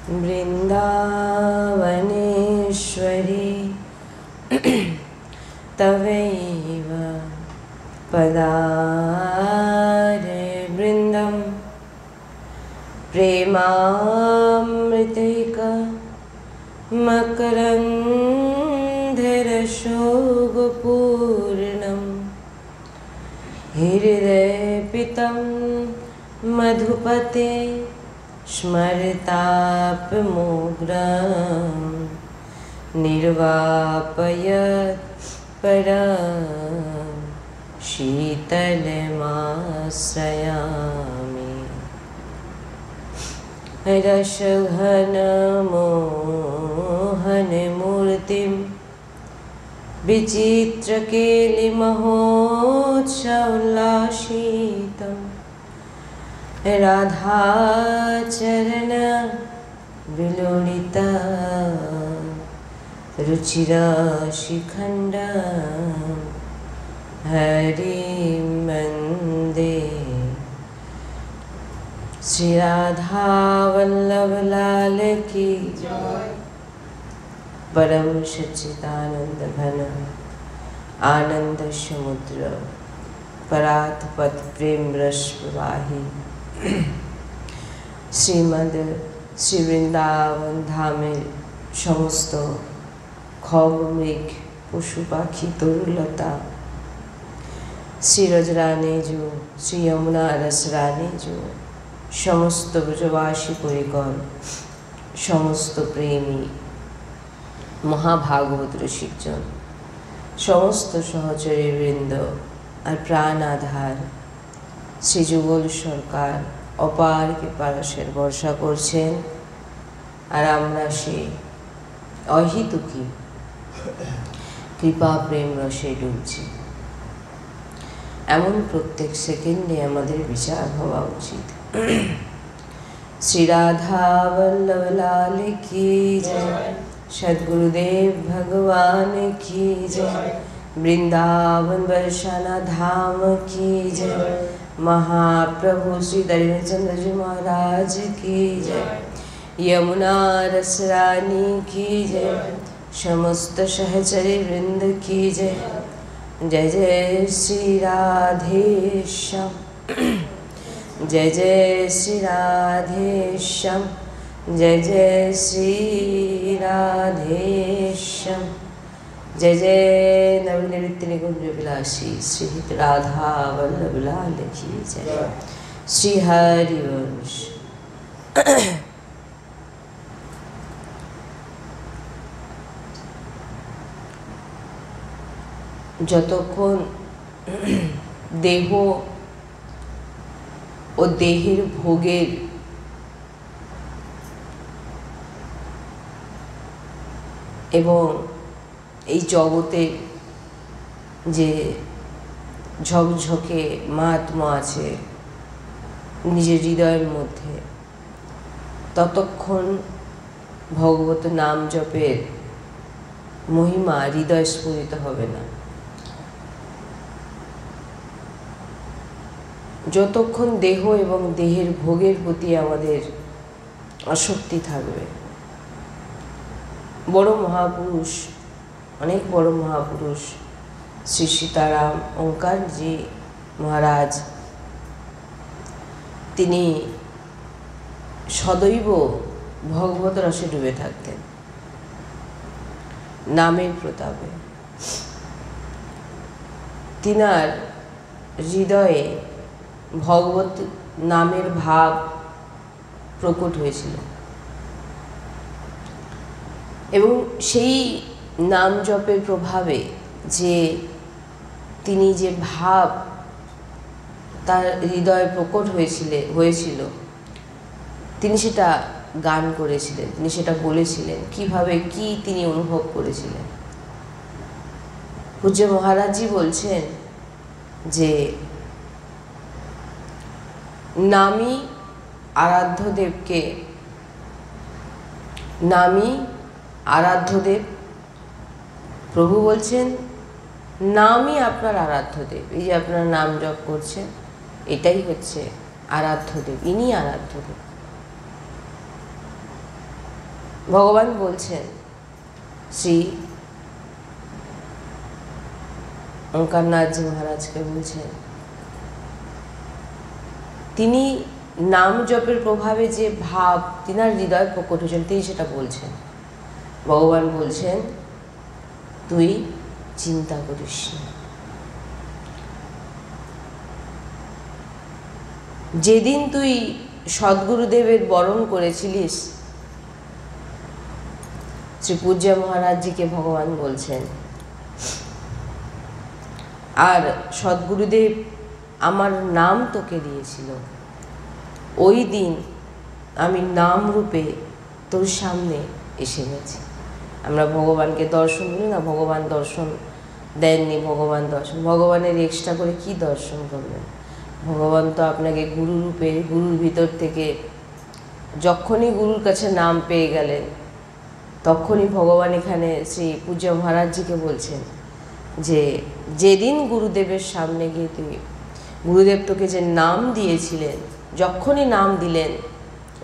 वृन्दावनेश्वरी तवैव पदारे वृन्दं प्रेमामृतैक मकरन्धरशोभपूर्णं हृदयपितं मधुपते स्मरतापमुग्रं निर्वापयत् परं शीतलमाश्रयामि रसघनमोहनमूर्तिं विचित्रकेलिमहोत्सवोल्लासितं राधाचरण विलोलिता रुचिराशिखण्ड हरिं वन्दे श्री राधा वल्लभ लाल की जय। परम सच्चिदानंद घन आनंद समुद्र परात्पत प्रेम रस प्रवाही श्रीमद श्री वृंदावन धामेर समस्त खग मृग पशु पाखी तरुलता श्री रजरानी जो श्री यमुना रसरानी जो समस्त ब्रजवासी परिकर समस्त प्रेमी महाभागवत रसिकजन समस्त सहचरी वृंद और प्राण आधार श्री जुगल सरकार अपार कृपारसेर बर्षा करছেন और आमरा সেই अहितुकी कृपा प्रेम रसे डुबছি। एमन प्रत्येक सेकेंडे आमादेर विचार हवा उचित। श्री राधा वल्लभ लाल की जय। सद्गुरुदेव भगवान की जय। वृंदावन बरसाना धाम की जय। महाप्रभु श्री दरिद्रचंद्र जी महाराज की जय। यमुना रसरानी की जय। समस्त सहचरी वृंद की जय। जय जय श्री राधेश्याम। जय जय श्री राधेश्याम। जय जय श्री राधेश्याम। जय जय नवनिवृत्त निकुंज विलासी श्री राधा वल्लभ लाल की जय। श्री हरिवंश। যতক্ষণ দেহ ও দেহের ভোগের এবং এই জগতের যে ঝকঝকে মাহাত্ম্য আছে নিজের হৃদয়ের মধ্যে, ততক্ষণ ভগবত নাম জপের মহিমা হৃদয় স্ফুরিত হবে না। যতক্ষণ দেহ এবং দেহের ভোগের প্রতি আমাদের আসক্তি থাকবে, বড় মহাপুরুষ, অনেক বড় মহাপুরুষ শ্রী সীতারাম ওঙ্কারজি মহারাজ, তিনি সদৈব ভগবত রসে ডুবে থাকতেন নামের প্রতাপে। তিনার হৃদয়ে ভগবত নামের ভাব প্রকট হয়েছিল এবং সেই নাম জপের প্রভাবে যে তিনি যে ভাব তার হৃদয়ে প্রকট হয়েছিল তিনি সেটা গান করেছিলেন, তিনি সেটা বলেছিলেন, কিভাবে কি তিনি অনুভব করেছিলেন। পূজ্য মহারাজজি বলছেন যে নামী আরাধ্যদেবকে, নামী আরাধ্যদেব, প্রভু বলছেন নামই আপনার আরাধ্যদেব। এই যে আপনার নাম জপ করছেন, এটাই হচ্ছে আরাধ্যদেব, ইনি আরাধ্যদেব। ভগবান বলছেন, শ্রী ওঙ্কারনাথজি মহারাজকে বলছেন, তিনি নাম জপের প্রভাবে যে ভাব তিনার হৃদয় প্রকট হয়েছেন, তিনি সেটা বলছেন। ভগবান বলছেন, তুই চিন্তা করিস না। যেদিন তুই সদ্গুরুদেবের বরণ করেছিলিস, শ্রী পূজ্য মহারাজজিকে ভগবান বলছেন, আর সদ্গুরুদেব আমার নাম তোকে দিয়েছিল, ওই দিন আমি নাম রূপে তোর সামনে এসে গেছি। আমরা ভগবানকে দর্শন করি না, ভগবান দর্শন দেননি, ভগবান দর্শন, ভগবানের এক্সট্রা করে কি দর্শন করবেন? ভগবান তো আপনাকে গুরু রূপে, গুরুর ভিতর থেকে যখনই গুরুর কাছে নাম পেয়ে গেলেন, তখনই ভগবান এখানে শ্রী পূজ্য মহারাজজিকে বলছেন যে যেদিন গুরুদেবের সামনে গিয়ে তুই, গুরুদেব তোকে যে নাম দিয়েছিলেন, যখনই নাম দিলেন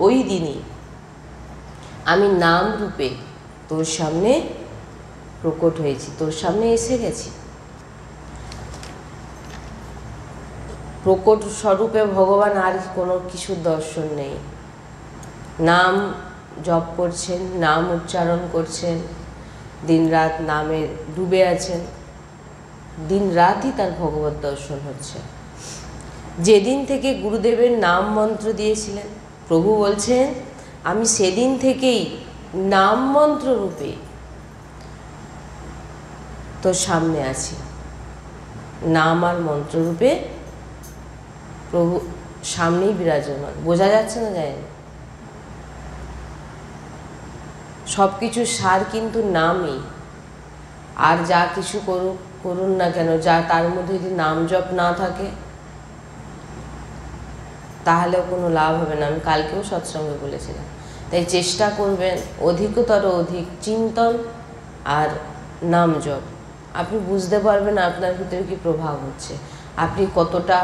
ওই দিনই আমি নাম রূপে তোর সামনে প্রকট হয়েছি, তোর সামনে এসে গেছি। প্রকট স্বরূপে ভগবান আর কোনো কিছুর দর্শন নেই। নাম জপ করছেন, নাম উচ্চারণ করছেন, দিন রাত নামে ডুবে আছেন, দিন রাতই তার ভগবত দর্শন হচ্ছে। যেদিন থেকে গুরুদেবের নাম মন্ত্র দিয়েছিলেন, প্রভু বলছেন আমি সেদিন থেকেই নাম মন্ত্র রূপে তোর সামনে আছি। নাম আর মন্ত্র রূপে প্রভু সামনেই বিরাজমান। বোঝা যাচ্ছে না? যায়নি? সব কিছুর সার কিন্তু নামই। আর যা কিছু করুন না কেন, যা তার মধ্যে যদি নাম জপ না থাকে তাহলেও কোনো লাভ হবে না। আমি কালকেও সৎসঙ্গে বলেছিলাম। তাই চেষ্টা করবেন অধিকতর অধিক চিন্তন আর নাম জপ। আপনি বুঝতে পারবেন আপনার ভিতরে কি প্রভাব হচ্ছে, আপনি কতটা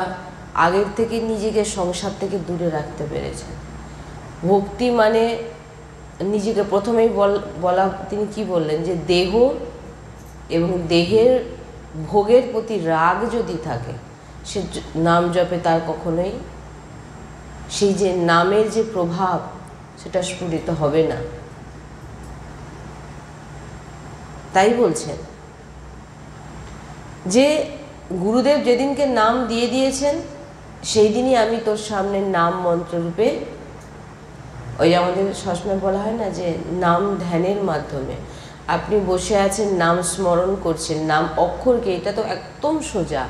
আগের থেকে নিজেকে সংসার থেকে দূরে রাখতে পেরেছেন। ভক্তি মানে নিজেকে প্রথমেই বলা, তিনি কি বললেন যে দেহ এবং দেহের ভোগের প্রতি রাগ যদি থাকে, সে নাম জপে তার কখনোই সেই যে নামের যে প্রভাব সেটা স্ফুরিত হবে না। তাই বলছেন যে গুরুদেব যেদিনকে নাম দিয়ে দিয়েছেন সেই দিনই আমি তোর সামনে নাম মন্ত্র রূপে, ওই আমাদের সবসময় বলা হয় না যে নাম ধ্যানের মাধ্যমে আপনি বসে আছেন, নাম স্মরণ করছেন, নাম অক্ষরকে, এটা তো একদম সোজা,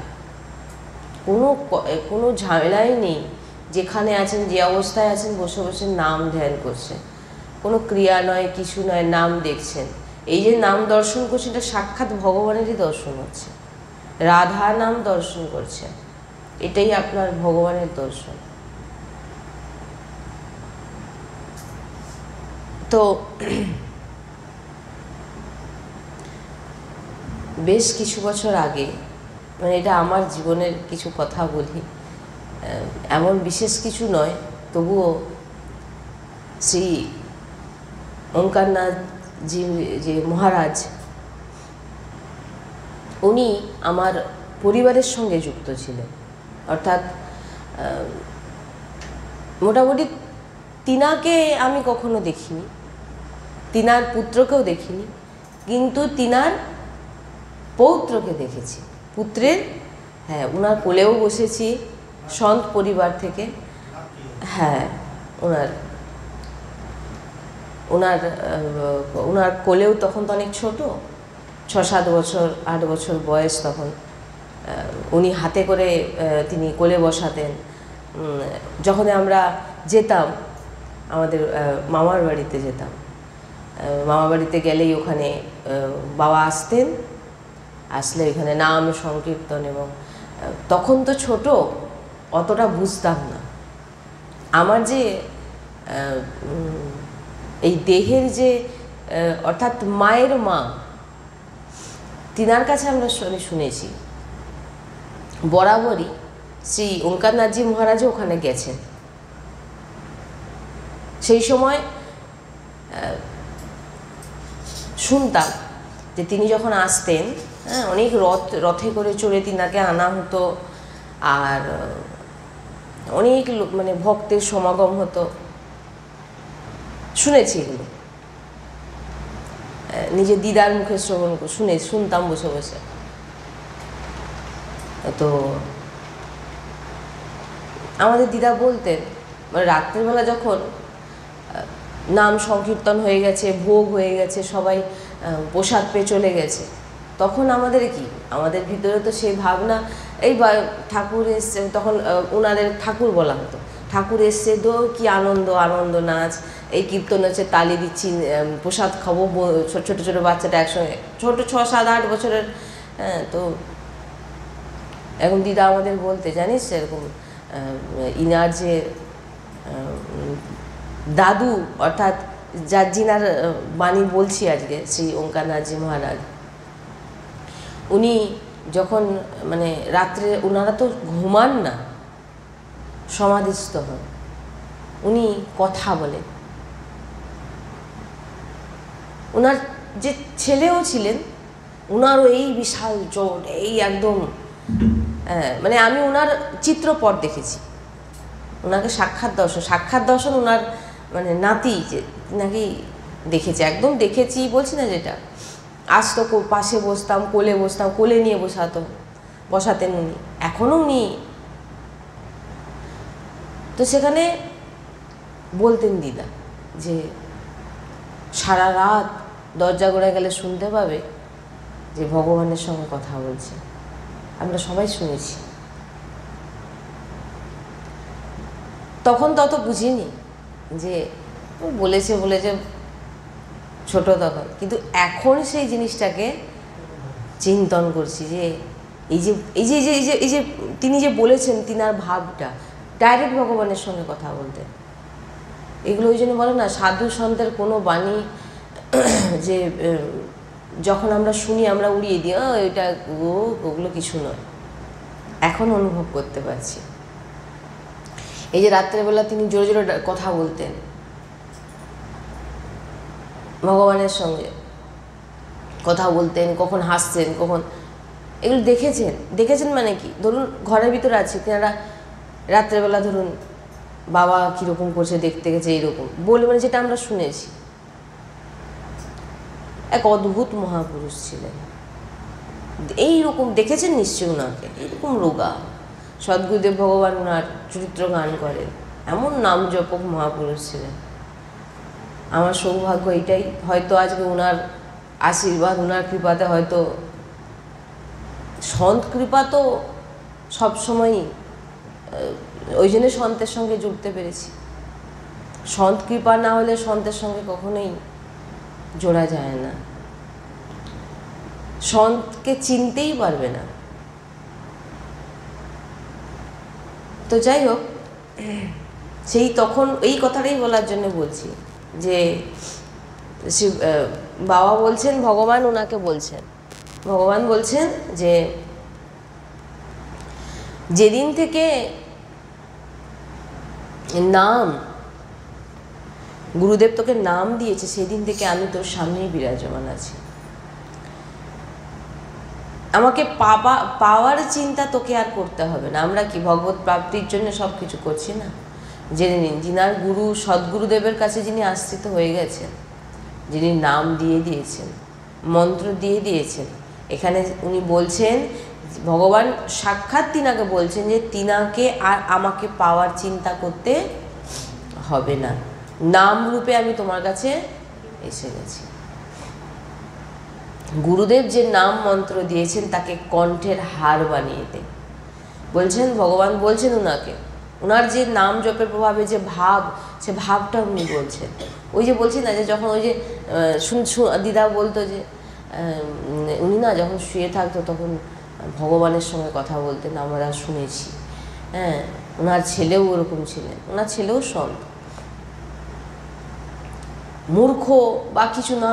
কোনো ঝামেলাই নেই। যেখানে আছেন, যে অবস্থায় আছেন, বসে বসে নাম ধ্যান করছেন, কোনো ক্রিয়া নয়, কিছু নয়, নাম দেখছেন। এই যে নাম দর্শন করছেন, এটা সাক্ষাৎ ভগবানেরই দর্শন হচ্ছে। রাধা নাম দর্শন করছেন, এটাই আপনার ভগবানের দর্শন। তো বেশ কিছু বছর আগে, মানে এটা আমার জীবনের কিছু কথা বলি, এমন বিশেষ কিছু নয়, তবুও শ্রী ওঙ্কারনাথজি যে মহারাজ, উনি আমার পরিবারের সঙ্গে যুক্ত ছিলেন। অর্থাৎ মোটামুটি তিনাকে আমি কখনো দেখিনি, তিনার পুত্রকেও দেখিনি, কিন্তু তিনার পৌত্রকে দেখেছি, পুত্রের, হ্যাঁ, ওনার কোলেও বসেছি, সন্ত পরিবার থেকে, হ্যাঁ, ওনার কোলেও, তখন তো অনেক ছোট, 6-7 বছর 8 বছর বয়স তখন। উনি হাতে করে তিনি কোলে বসাতেন। যখন আমরা যেতাম, আমাদের মামার বাড়িতে যেতাম, মামার বাড়িতে গেলেই ওখানে বাবা আসতেন, আসলে এখানে নাম সংকীর্তন, এবং তখন তো ছোট, অতটা বুঝতাম না। আমার যে এই দেহের যে, অর্থাৎ মায়ের মা, তিনার কাছে আমরা শুনেছি বরাবরই শ্রী ওঙ্কারনাথজি মহারাজও ওখানে গেছেন। সেই সময় শুনতাম যে তিনি যখন আসতেন, হ্যাঁ, অনেক রথে করে চড়ে তিনাকে আনা হতো, আর অনেক লোক মানে ভক্তের সমাগম হতো। শুনেছি এগুলো, নিজের দিদার মুখে শুনতাম বসে বসে। তো আমাদের দিদা বলতেন, মানে রাত্রিবেলা যখন নাম সংকীর্তন হয়ে গেছে, ভোগ হয়ে গেছে, সবাই প্রসাদ পেয়ে চলে গেছে, তখন আমাদের কি, আমাদের ভিতরে তো সেই ভাবনা, এই ঠাকুর এসছে, তখন ওনাদের ঠাকুর বলা হতো, ঠাকুর এসছে, কি আনন্দ, আনন্দ নাচ, এই কীর্তন হচ্ছে, তালি দিচ্ছি, প্রসাদ খাবো, ছোটো ছোটো বাচ্চাটা একসঙ্গে, ছোটো 6-7-8 বছরের। তো এখন দিদা আমাদের বলতে, জানিস এরকম ইনার যে দাদু, অর্থাৎ যার যিনার বাণী বলছি আজকে, শ্রী ওঙ্কারনাথজি মহারাজ, উনি যখন মানে রাত্রে, ওনারা তো ঘুমান না, সমাধিস্থ হন, উনি কথা বলেন। ওনার যে ছেলেও ছিলেন, ওনারও এই বিশাল জোট, এই একদম, মানে আমি ওনার চিত্রপট দেখেছি, ওনাকে সাক্ষাৎ দর্শন ওনার মানে নাতি যে নাকি দেখেছি, একদম দেখেছি বলছি না, যেটা আসতো পাশে বসতাম, কোলে বসতাম, কোলে নিয়ে বসাতেন উনি, এখনও উনি। তো সেখানে বলতেন দিদা যে সারা রাত দরজা গড়ে গেলে শুনতে পাবে যে ভগবানের সঙ্গে কথা বলছে। আমরা সবাই শুনেছি, তখন তত বুঝিনি যে বলেছে ছোট তখন, কিন্তু এখন সেই জিনিসটাকে চিন্তন করছি যে এই যে তিনি যে বলেছেন, তিনার ভাবটা ডাইরেক্ট ভগবানের সঙ্গে কথা বলতে, এগুলো ওই জন্য বলে না, সাধু সন্তের কোনো বাণী যে যখন আমরা শুনি আমরা উড়িয়ে দিই, ওইটা ওগুলো কিছু নয়, এখন অনুভব করতে পারছি। এই যে রাত্রেবেলা তিনি জোরে জোরে কথা বলতেন ভগবানের সঙ্গে, কথা বলতেন, কখন হাসছেন, কখন, এগুলো দেখেছেন মানে কি, ধরুন ঘরের ভিতরে আছে, তেনারা রাত্রেবেলা ধরুন বাবা কীরকম করছে দেখতে গেছে, এইরকম বলে, মানে যেটা আমরা শুনেছি। এক অদ্ভুত মহাপুরুষ ছিলেন, এইরকম দেখেছেন নিশ্চয়ই ওনাকে, এরকম রোগা। সদ্গুরুদেব ভগবান ওনার চরিত্র গান করেন, এমন নাম জপক মহাপুরুষ ছিলেন। আমার সৌভাগ্য এটাই, হয়তো আজকে ওনার আশীর্বাদ, ওনার কৃপাতে, হয়তো সন্ত কৃপা তো সবসময়ই, ওই জন্য সন্তের সঙ্গে জুড়তে পেরেছি। সন্ত কৃপা না হলে সন্তের সঙ্গে কখনোই জোড়া যায় না, সন্তকে চিনতেই পারবে না। তো যাই হোক, সেই তখন এই কথাটাই বলার জন্য বলছি যে বাবা বলছেন, ভগবান ওনাকে বলছেন, ভগবান বলছেন যে যেদিন থেকে নাম, গুরুদেব তোকে নাম দিয়েছে, সেদিন থেকে আমি তোর সামনেই বিরাজমান আছি। আমাকে পাওয়ার চিন্তা তোকে আর করতে হবে না। আমরা কি ভগবত প্রাপ্তির জন্য সব কিছু করছি না? জেনে নিন, যিনার গুরু সদ্গুরুদেবের কাছে যিনি আশ্রিত হয়ে গেছেন, যিনি নাম দিয়ে দিয়েছেন, মন্ত্র দিয়ে দিয়েছেন, এখানে উনি বলছেন, ভগবান সাক্ষাৎ তিনাকে বলছেন যে তিনাকে আর আমাকে পাওয়ার চিন্তা করতে হবে না, নাম রূপে আমি তোমার কাছে এসে গেছি। গুরুদেব যে নাম মন্ত্র দিয়েছেন তাকে কণ্ঠের হার বানিয়ে দে বলছেন, ভগবান বলছেন ওনাকে, ওনার যে নাম জপের প্রভাবে যে ভাব, সে ভাবটা উনি বলছেন। ওই যে বলছি না যে যখন ওই যে দিদা বলতো যে উনি না যখন শুয়ে থাকতো তখন ভগবানের সঙ্গে কথা বলতেন, আমরা শুনেছি। হ্যাঁ, ওনার ছেলেও ওরকম ছিলেন, ওনার ছেলেও সন্ত, মূর্খ বা কিছু না,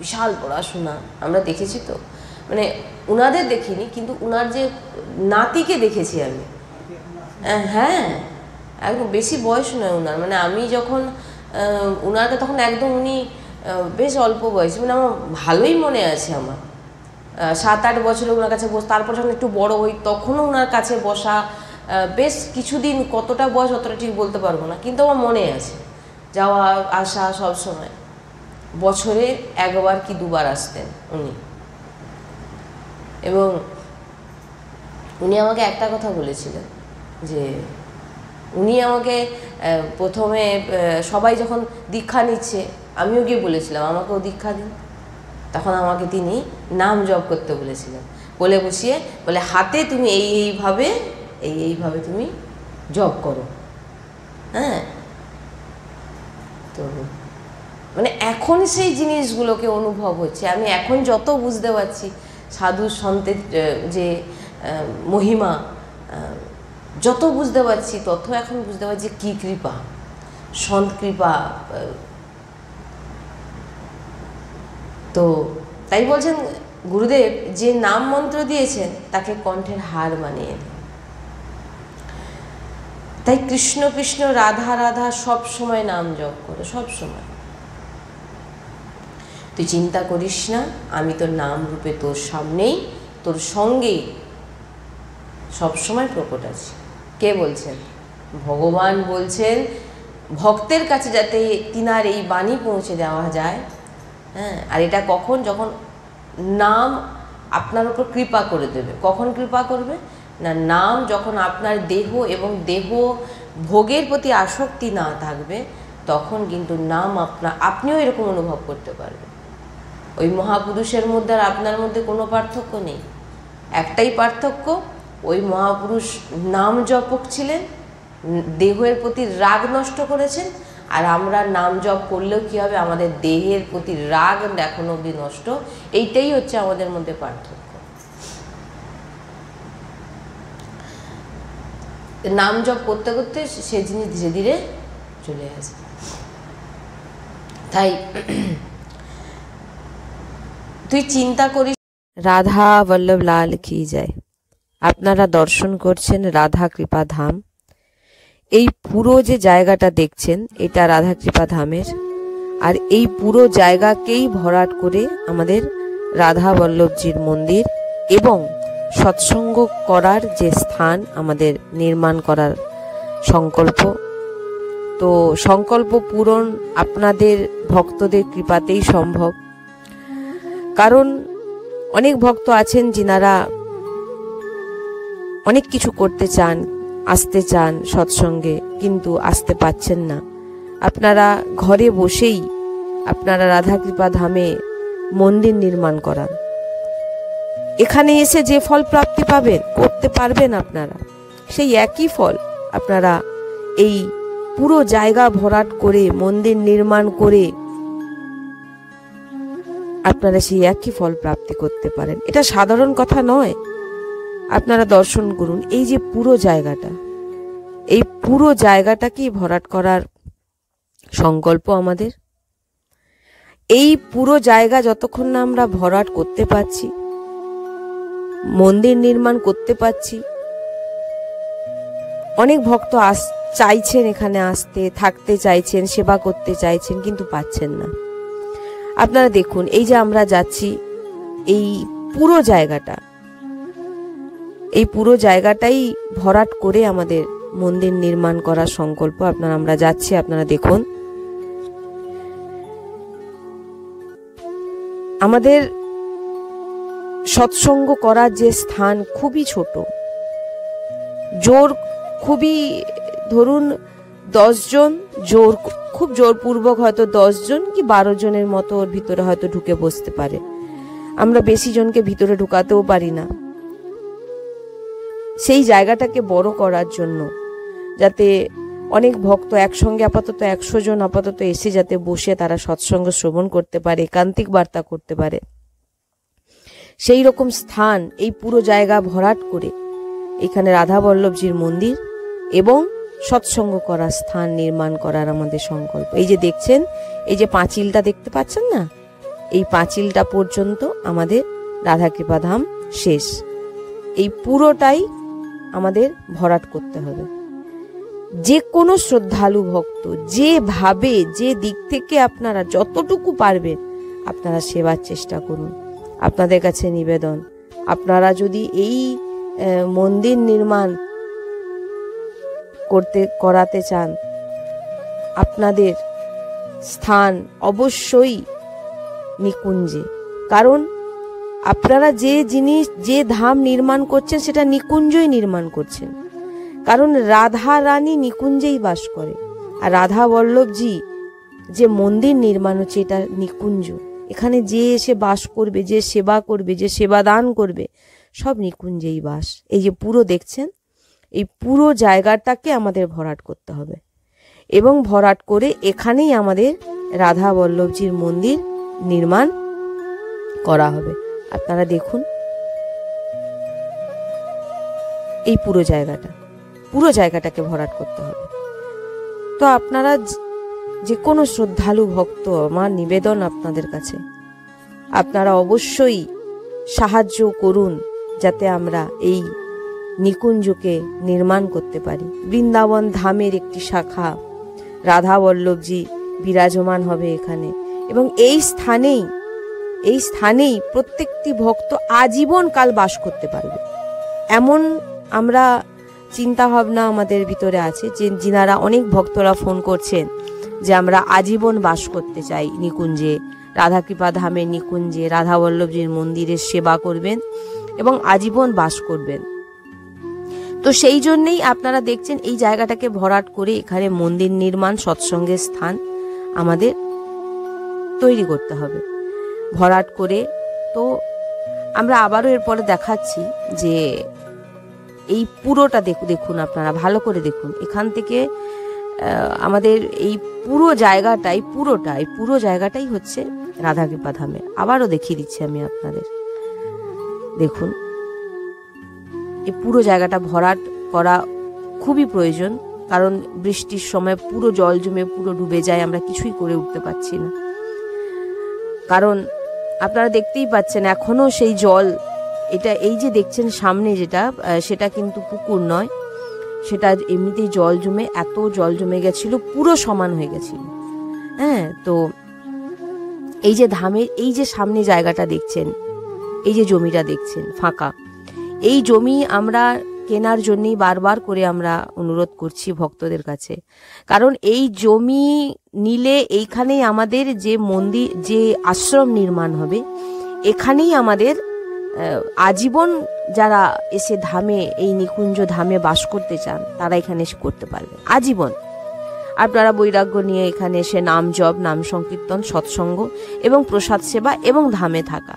বিশাল পড়াশোনা, আমরা দেখেছি তো, মানে ওনাদের দেখিনি, কিন্তু ওনার যে নাতিকে দেখেছি আমি। হ্যাঁ, একদম বেশি বয়স নয় ওনার, মানে আমি যখন ওনাকে, তখন একদম উনি বেশ অল্প বয়স, মানে আমার ভালোই মনে আছে। আমার 7-8 বছরে ওনার কাছে তারপর যখন একটু বড় হই তখনও ওনার কাছে বসা, বেশ কিছুদিন, কতটা বয়স অতটা ঠিক বলতে পারবো না, কিন্তু আমার মনে আছে যাওয়া আসা সব সময়। বছরে 1বার কি 2বার আসতেন উনি। এবং উনি আমাকে একটা কথা বলেছিলেন যে উনি আমাকে প্রথমে সবাই যখন দীক্ষা নিচ্ছে আমিও গিয়ে বলেছিলাম আমাকেও দীক্ষা দিন। তখন আমাকে তিনি নাম জপ করতে বলেছিলেন, বলে বসিয়ে বলে হাতে তুমি এইভাবে তুমি জপ করো। হ্যাঁ, তো মানে এখন সেই জিনিসগুলোকে অনুভব হচ্ছে। আমি এখন যত বুঝতে পারছি সাধু সন্তের যে মহিমা, যত বুঝতে পারছি তত এখন বুঝতে পারছি কি কৃপা, সন্ত কৃপা। তো তাই বলছেন গুরুদেব যে নাম মন্ত্র দিয়েছেন তাকে কণ্ঠের হার বানিয়ে দেন। তাই কৃষ্ণ কৃষ্ণ রাধা রাধা সব সময় নাম জপ করো, সব সময়। তুই চিন্তা করিস না, আমি তোর নাম রূপে তোর সামনেই, তোর সঙ্গেই সবসময় প্রকট আছি। কে বলছেন? ভগবান বলছেন ভক্তের কাছে যাতে তিনার এই বাণী পৌঁছে দেওয়া যায়। হ্যাঁ, আর এটা কখন? যখন নাম আপনার উপর কৃপা করে দেবে। কখন কৃপা করবে না? নাম যখন আপনার দেহ এবং দেহ ভোগের প্রতি আসক্তি না থাকবে, তখন কিন্তু নাম আপনিও এরকম অনুভব করতে পারবেন। ওই মহাপুরুষের মধ্যে আর আপনার মধ্যে কোনো পার্থক্য নেই। একটাই পার্থক্য, ওই মহাপুরুষ নাম জপক ছিলেন, দেহের প্রতি রাগ নষ্ট করেছেন, আর আমরা নাম জপ করলেও কী হবে, আমাদের দেহের প্রতি রাগ এখনো অবধি নষ্ট। এইটাই হচ্ছে আমাদের মধ্যে পার্থক্য। নাম জপ করতে করতে সে জিনিস ধীরে ধীরে চলে আসে। তাই তুই চিন্তা করিস। রাধা বল্লভ লাল কি যায়। আপনারা দর্শন করছেন রাধা কৃপা ধাম। এই পুরো যে জায়গাটা দেখছেন এটা রাধা কৃপা ধামের, আর এই পুরো জায়গাকেই ভরাট করে আমাদের রাধা বল্লভজির মন্দির এবং সৎসঙ্গ করার যে স্থান আমাদের নির্মাণ করার সংকল্প। তো সংকল্প পূরণ আপনাদের ভক্তদের কৃপাতেই সম্ভব। কারণ অনেক ভক্ত আছেন যিনারা অনেক কিছু করতে চান, আসতে চান সৎসঙ্গে, কিন্তু আসতে পাচ্ছেন না। আপনারা ঘরে বসেই আপনারা রাধা কৃপা ধামে মন্দির নির্মাণ করান। এখানে এসে যে ফল প্রাপ্তি পাবেন, করতে পারবেন আপনারা, সেই একই ফল আপনারা এই পুরো জায়গা ভরাট করে মন্দির নির্মাণ করে আপনারা সেই একই ফল প্রাপ্তি করতে পারেন। এটা সাধারণ কথা নয়। আপনারা দর্শন করুন এই যে পুরো জায়গাটা, এই পুরো জায়গাটাকেই ভরাট করার সংকল্প আমাদের। এই পুরো জায়গা যতক্ষণ না আমরা ভরাট করতে পারছি, মন্দির নির্মাণ করতে পারছি, অনেক ভক্ত চাইছেন এখানে আসতে, থাকতে চাইছেন, সেবা করতে চাইছেন, কিন্তু পাচ্ছেন না। আপনারা দেখুন এই যে আমরা যাচ্ছি, এই পুরো জায়গাটা, এই পুরো জায়গাটাই ভরাট করে আমাদের মন্দির নির্মাণ করার সংকল্প। আমরা যাচ্ছি, আপনারা দেখুন। আমাদের সৎসঙ্গ করার যে স্থান খুবই ছোট, জোর খুবই, ধরুন 10 জন, খুব জোরপূর্বক হয়তো 10 জন কি 12 জনের মতো ওর ভিতরে হয়তো ঢুকে বসতে পারে। আমরা বেশি জনকে ভিতরে ঢুকাতেও পারি না। সেই জায়গাটাকে বড় করার জন্য, যাতে অনেক ভক্ত একসঙ্গে আপাতত 100 জন আপাতত এসে যাতে বসে তারা সৎসঙ্গ শ্রবণ করতে পারে, একান্তিক বার্তা করতে পারে, সেই রকম স্থান এই পুরো জায়গা ভরাট করে এখানে রাধা বল্লভজির মন্দির এবং সৎসঙ্গ করার স্থান নির্মাণ করার আমাদের সংকল্প। এই যে দেখছেন, এই যে পাঁচিলটা দেখতে পাচ্ছেন না, এই পাঁচিলটা পর্যন্ত আমাদের রাধা কৃপা ধাম শেষ। এই পুরোটাই আমাদের ভরাট করতে হবে। যে কোনো শ্রদ্ধালু ভক্ত যেভাবে যে দিক থেকে আপনারা যতটুকু পারবেন আপনারা সেবার চেষ্টা করুন। আপনাদের কাছে নিবেদন, আপনারা যদি এই মন্দির নির্মাণ করাতে চান, আপনাদের স্থান অবশ্যই নিকুঞ্জে। কারণ আপনারা যে জিনিস, যে ধাম নির্মাণ করছেন সেটা নিকুঞ্জই নির্মাণ করছেন। কারণ রাধা রানী নিকুঞ্জেই বাস করে, আর রাধা বল্লভজি যে মন্দির নির্মাণ হচ্ছে এটা নিকুঞ্জ। এখানে যে এসে বাস করবে, যে সেবা করবে, যে সেবা দান করবে, সব নিকুঞ্জেই বাস। এই যে পুরো দেখছেন, এই পুরো জায়গাটাকে আমাদের ভরাট করতে হবে এবং ভরাট করে এখানেই আমাদের রাধা বল্লভজির মন্দির নির্মাণ করা হবে। আপনারা দেখুন এই পুরো জায়গাটাকে ভরাট করতে হবে। তো আপনারা যে কোনো শ্রদ্ধালু ভক্ত, আমার নিবেদন আপনাদের কাছে, আপনারা অবশ্যই সাহায্য করুন যাতে আমরা এই নিকুঞ্জকে নির্মাণ করতে পারি। বৃন্দাবন ধামের একটি শাখা রাধা বল্লভজি বিরাজমান হবে এখানে, এবং এই স্থানেই প্রত্যেকটি ভক্ত আজীবন কাল বাস করতে পারবে। এমন আমরা চিন্তা ভাবনা আমাদের ভিতরে আছে যে যিনারা অনেক ভক্তরা ফোন করছেন যে আমরা আজীবন বাস করতে চাই নিকুঞ্জে, রাধাকৃপা ধামের নিকুঞ্জে রাধা বল্লভজির মন্দিরের সেবা করবেন এবং আজীবন বাস করবেন। তো সেই জন্যেই আপনারা দেখছেন এই জায়গাটাকে ভরাট করে এখানে মন্দির নির্মাণ, সৎসঙ্গের স্থান আমাদের তৈরি করতে হবে ভরাট করে। তো আমরা আবারও এরপরে দেখাচ্ছি যে এই পুরোটা দেখুন, আপনারা ভালো করে দেখুন। এখান থেকে আমাদের এই পুরো জায়গাটাই হচ্ছে রাধাকৃপা ধামে। আবারও দেখিয়ে দিচ্ছি আমি আপনাদের, দেখুন এই পুরো জায়গাটা ভরাট করা খুবই প্রয়োজন। কারণ বৃষ্টির সময় পুরো জল জমে পুরো ডুবে যায়, আমরা কিছুই করে উঠতে পারছি না। কারণ আপনারা দেখতেই পাচ্ছেন এখনো সেই জল, এটা এই যে দেখছেন সামনে সেটা কিন্তু পুকুর নয়, সেটা এমনিতেই জল জমে, এত জল জমে গেছিল, পুরো সমান হয়ে গেছিল। হ্যাঁ, তো এই যে ধামের এই যে সামনে জায়গাটা দেখছেন, এই যে জমিটা দেখছেন ফাঁকা, এই জমি আমরা কেনার জন্যই বারবার করে আমরা অনুরোধ করছি ভক্তদের কাছে। কারণ এই জমি নিলে এইখানেই আমাদের যে মন্দির, যে আশ্রম নির্মাণ হবে, এখানেই আমাদের আজীবন যারা এসে ধামে, এই নিকুঞ্জ ধামে বাস করতে চান তারা এখানে এসে করতে পারবে আজীবন। আপনারা বৈরাগ্য নিয়ে এখানে এসে নাম জপ, নাম সংকীর্তন, সৎসঙ্গ এবং প্রসাদ সেবা এবং ধামে থাকা,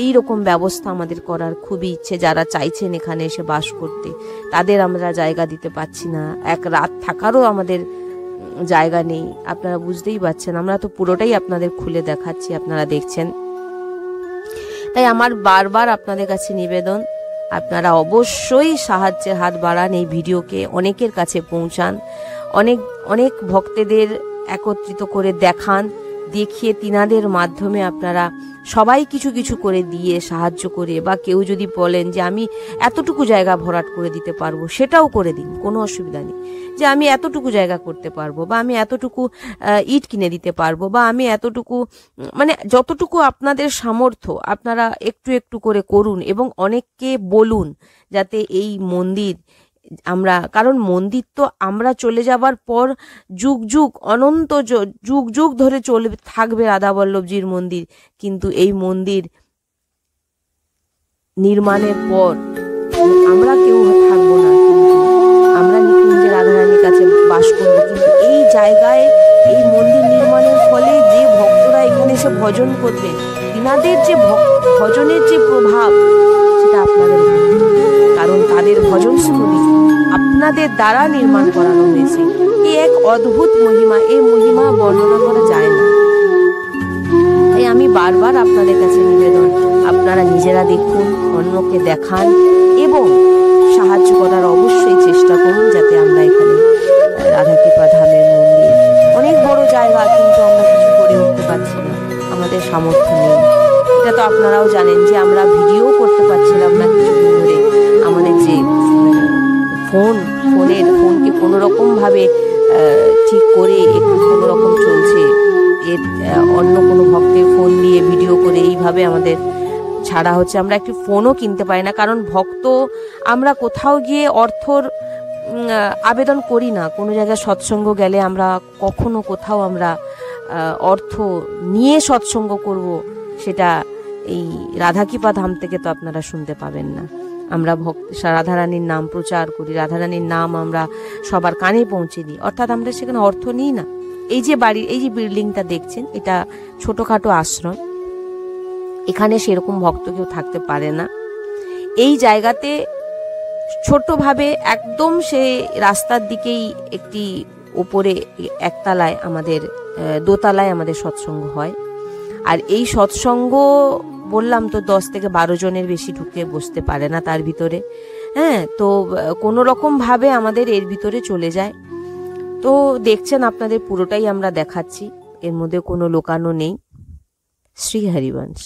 এই রকম ব্যবস্থা আমাদের করার খুবই ইচ্ছে। যারা চাইছেন এখানে এসে বাস করতে, তাদের আমরা জায়গা দিতে পারছি না, এক রাত থাকারও আমাদের জায়গা নেই। আপনারা বুঝতেই পারছেন, আমরা তো পুরোটাই আপনাদের খুলে দেখাচ্ছি, আপনারা দেখছেন। তাই আমার বারবার আপনাদের কাছে নিবেদন, আপনারা অবশ্যই সাহায্যের হাত বাড়ান, এই ভিডিওকে অনেকের কাছে পৌঁছান, অনেক ভক্তদের একত্রিত করে দেখান, দেখিয়ে তিনাদের মাধ্যমে আপনারা সবাই কিছু কিছু করে দিয়ে সাহায্য করে, বা কেউ যদি বলেন যে আমি এতটুকু জায়গা ভরাট করে দিতে পারবো, সেটাও করে দিন, কোনো অসুবিধা নেই। যে আমি এতটুকু জায়গা করতে পারবো, বা আমি এতটুকু ইট কিনে দিতে পারবো, বা আমি এতটুকু, মানে যতটুকু আপনাদের সামর্থ্য আপনারা একটু একটু করে করুন এবং অনেককে বলুন যাতে এই মন্দির আমরা, কারণ মন্দির তো আমরা চলে যাবার পর যুগ যুগ, অনন্ত যুগ যুগ ধরে চলবে, থাকবে রাধা বল্লভজির মন্দির। কিন্তু এই মন্দির নির্মাণের পর আমরা কেউ থাকবো না, কিন্তু আমরা নিকুঞ্জে রাধারানীর কাছে বাস করবো। কিন্তু এই জায়গায় এই মন্দির নির্মাণের ফলে যে ভক্তরা এখানে এসে ভজন করবে, তিনাদের যে ভজনের যে প্রভাব, সেটা আপনাদের, কারণ তাদের ভজন স্থলী আপনাদের দ্বারা নির্মাণ করানো হয়েছে। এই এক অদ্ভুত মহিমা, এই মহিমা বর্ণনা করা যায় না। তাই আমি বারবার আপনাদের কাছে নিবেদন, আপনারা নিজেরা দেখুন, অন্যকে দেখান এবং সাহায্য করার অবশ্যই চেষ্টা করুন, যাতে আমরা এখানে রাধাকৃপা ধামের মন্দির, অনেক বড় জায়গা, কিন্তু আমরা কিছু করে উঠতে পারছি না, আমাদের সামর্থ্য নেই। এটা তো আপনারাও জানেন যে আমরা ভিডিও করতে পারছিলাম না কিছুদিন ধরে। আমাদের যে ফোন ফোনকে কোনোরকমভাবে ঠিক করে একটু কোনোরকম চলছে, এর অন্য কোনো ভক্তের ফোন দিয়ে ভিডিও করে এইভাবে আমাদের ছাড়া হচ্ছে। আমরা একটি ফোনও কিনতে পারি না, কারণ ভক্ত আমরা কোথাও গিয়ে অর্থর আবেদন করি না। কোনো জায়গায় সৎসঙ্গ গেলে আমরা কখনো কোথাও আমরা অর্থ নিয়ে সৎসঙ্গ করব, সেটা এই রাধাকৃপা ধাম থেকে তো আপনারা শুনতে পাবেন না। আমরা রাধারানীর নাম প্রচার করি, রাধারানীর নাম আমরা সবার কানে পৌঁছে দিই, অর্থাৎ আমরা সেখানে অর্থ নিই না। এই যে বাড়ির এই যে বিল্ডিংটা দেখছেন, এটা ছোটোখাটো আশ্রম, এখানে সেরকম ভক্ত কেউ থাকতে পারে না। এই জায়গাতে ছোট্টভাবে একদম সে রাস্তার দিকেই একটি ওপরে একতলায় আমাদের দোতলায় আমাদের সৎসঙ্গ হয়। আর এই সৎসঙ্গ বললাম তো 10 থেকে 12 জনের বেশি ঢুকে বসতে পারে না তার ভিতরে। হ্যাঁ, তো কোনো রকমভাবে আমাদের এর ভিতরে চলে যায়। তো দেখছেন আপনাদের পুরোটাই আমরা দেখাচ্ছি, এর মধ্যে কোনো লোকানো নেই। শ্রী হরিবংশ।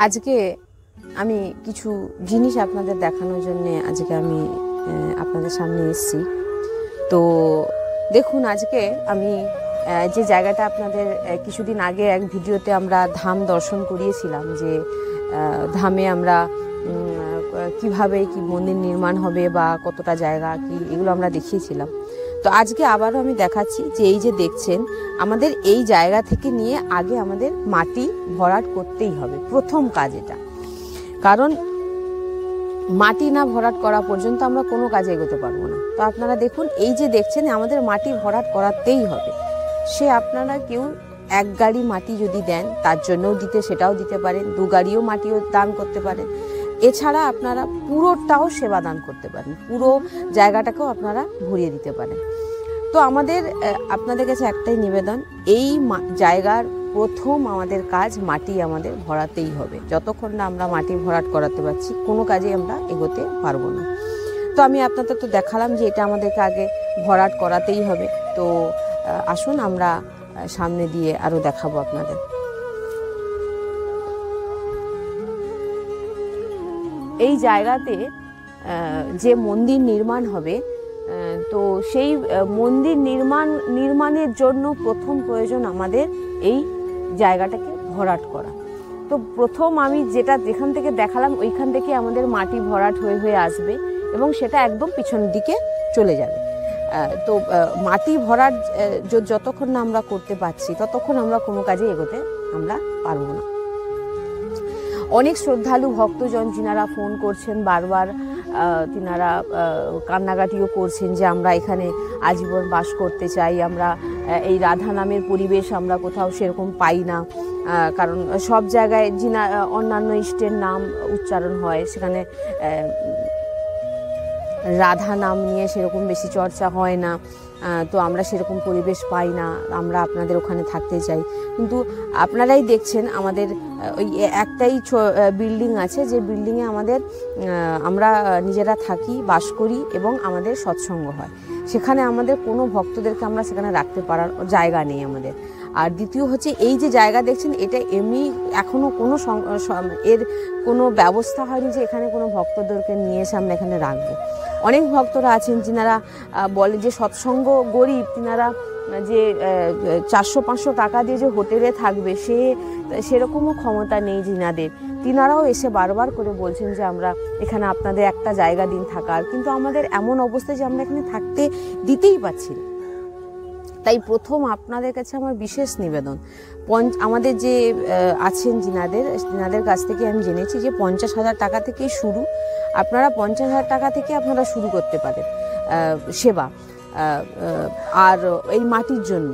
আজকে আমি কিছু জিনিস আপনাদের দেখানোর জন্যে আজকে আমি আপনাদের সামনে এসেছি। তো দেখুন, আজকে আমি যে জায়গাটা আপনাদের কিছুদিন আগে এক ভিডিওতে আমরা ধাম দর্শন করিয়েছিলাম, যে ধামে আমরা কিভাবে কি মন্দির নির্মাণ হবে বা কতটা জায়গা কি, এগুলো আমরা দেখিয়েছিলাম। তো আজকে আবারও আমি দেখাচ্ছি যে এই যে দেখছেন, আমাদের এই জায়গা থেকে নিয়ে আগে আমাদের মাটি ভরাট করতেই হবে, প্রথম কাজ এটা। কারণ মাটি না ভরাট করা পর্যন্ত আমরা কোনো কাজে এগোতে পারবো না। তো আপনারা দেখুন, এই যে দেখছেন আমাদের মাটি ভরাট করাতেই হবে। সে আপনারা কেউ 1 গাড়ি মাটি যদি দেন তার জন্যও সেটাও দিতে পারেন, 2 গাড়িও মাটিও দান করতে পারেন। এছাড়া আপনারা পুরোটাও সেবা দান করতে পারেন, পুরো জায়গাটাকেও আপনারা ভরিয়ে দিতে পারেন। তো আমাদের আপনাদের কাছে একটাই নিবেদন, এই জায়গার প্রথম আমাদের কাজ মাটি আমাদের ভরাতেই হবে। যতক্ষণ না আমরা মাটি ভরাট করাতে পারছি কোনো কাজে আমরা এগোতে পারবো না। তো আমি আপনাদের তো দেখালাম যে এটা আমাদেরকে আগে ভরাট করাতেই হবে। তো আসুন আমরা সামনে দিয়ে আরও দেখাবো আপনাদের। এই জায়গাতে যে মন্দির নির্মাণ হবে, তো সেই মন্দির নির্মাণের জন্য প্রথম প্রয়োজন আমাদের এই জায়গাটাকে ভরাট করা। তো প্রথম আমি যেখান থেকে দেখালাম ওইখান থেকে আমাদের মাটি ভরাট হয়ে আসবে এবং সেটা একদম পিছনের দিকে চলে যাবে। তো মাটি ভরাট যতক্ষণ না আমরা করতে পারছি ততক্ষণ আমরা কোনো কাজে এগোতে আমরা পারবো না। অনেক শ্রদ্ধালু ভক্তজন যিনারা ফোন করছেন বারবার, তিনারা কান্নাকাটিও করছেন যে আমরা এখানে আজীবন বাস করতে চাই, আমরা এই রাধা নামের পরিবেশ আমরা কোথাও সেরকম পাই না, কারণ সব জায়গায় যিনা অন্যান্য ইষ্টের নাম উচ্চারণ হয়, সেখানে রাধা নাম নিয়ে সেরকম বেশি চর্চা হয় না। তো আমরা সেরকম পরিবেশ পাই না, আমরা আপনাদের ওখানে থাকতে চাই। কিন্তু আপনারাই দেখছেন আমাদের ওই একটাই বিল্ডিং আছে, যে বিল্ডিংয়ে আমরা নিজেরা থাকি, বাস করি এবং আমাদের সৎসঙ্গ হয়। সেখানে আমাদের কোনো ভক্তদেরকে আমরা সেখানে রাখতে পারার জায়গা নেই আমাদের। আর দ্বিতীয় হচ্ছে, এই যে জায়গা দেখছেন, এটা এমনি এখনও এর কোনো ব্যবস্থা হয়নি যে এখানে কোনো ভক্তদেরকে নিয়ে এসে আমরা এখানে রাখবো। অনেক ভক্তরা আছেন যিনারা বলে যে সৎসঙ্গ গরিব, তিনারা যে 400-500 টাকা দিয়ে যে হোটেলে থাকবে সেরকমও ক্ষমতা নেই যিনাদের। তিনারাও এসে বারবার করে বলছেন যে আমরা এখানে আপনাদের একটা জায়গা দিন থাকার, কিন্তু আমাদের এমন অবস্থা যে আমরা এখানে থাকতে দিতেই পারছি না। তাই প্রথম আপনাদের কাছে আমার বিশেষ নিবেদন, আমাদের যে আছেন যিনাদের কাছ থেকে আমি জেনেছি যে 50,000 টাকা থেকেই শুরু। আপনারা 50,000 টাকা থেকে আপনারা শুরু করতে পারেন সেবা। আর এই মাটির জন্য,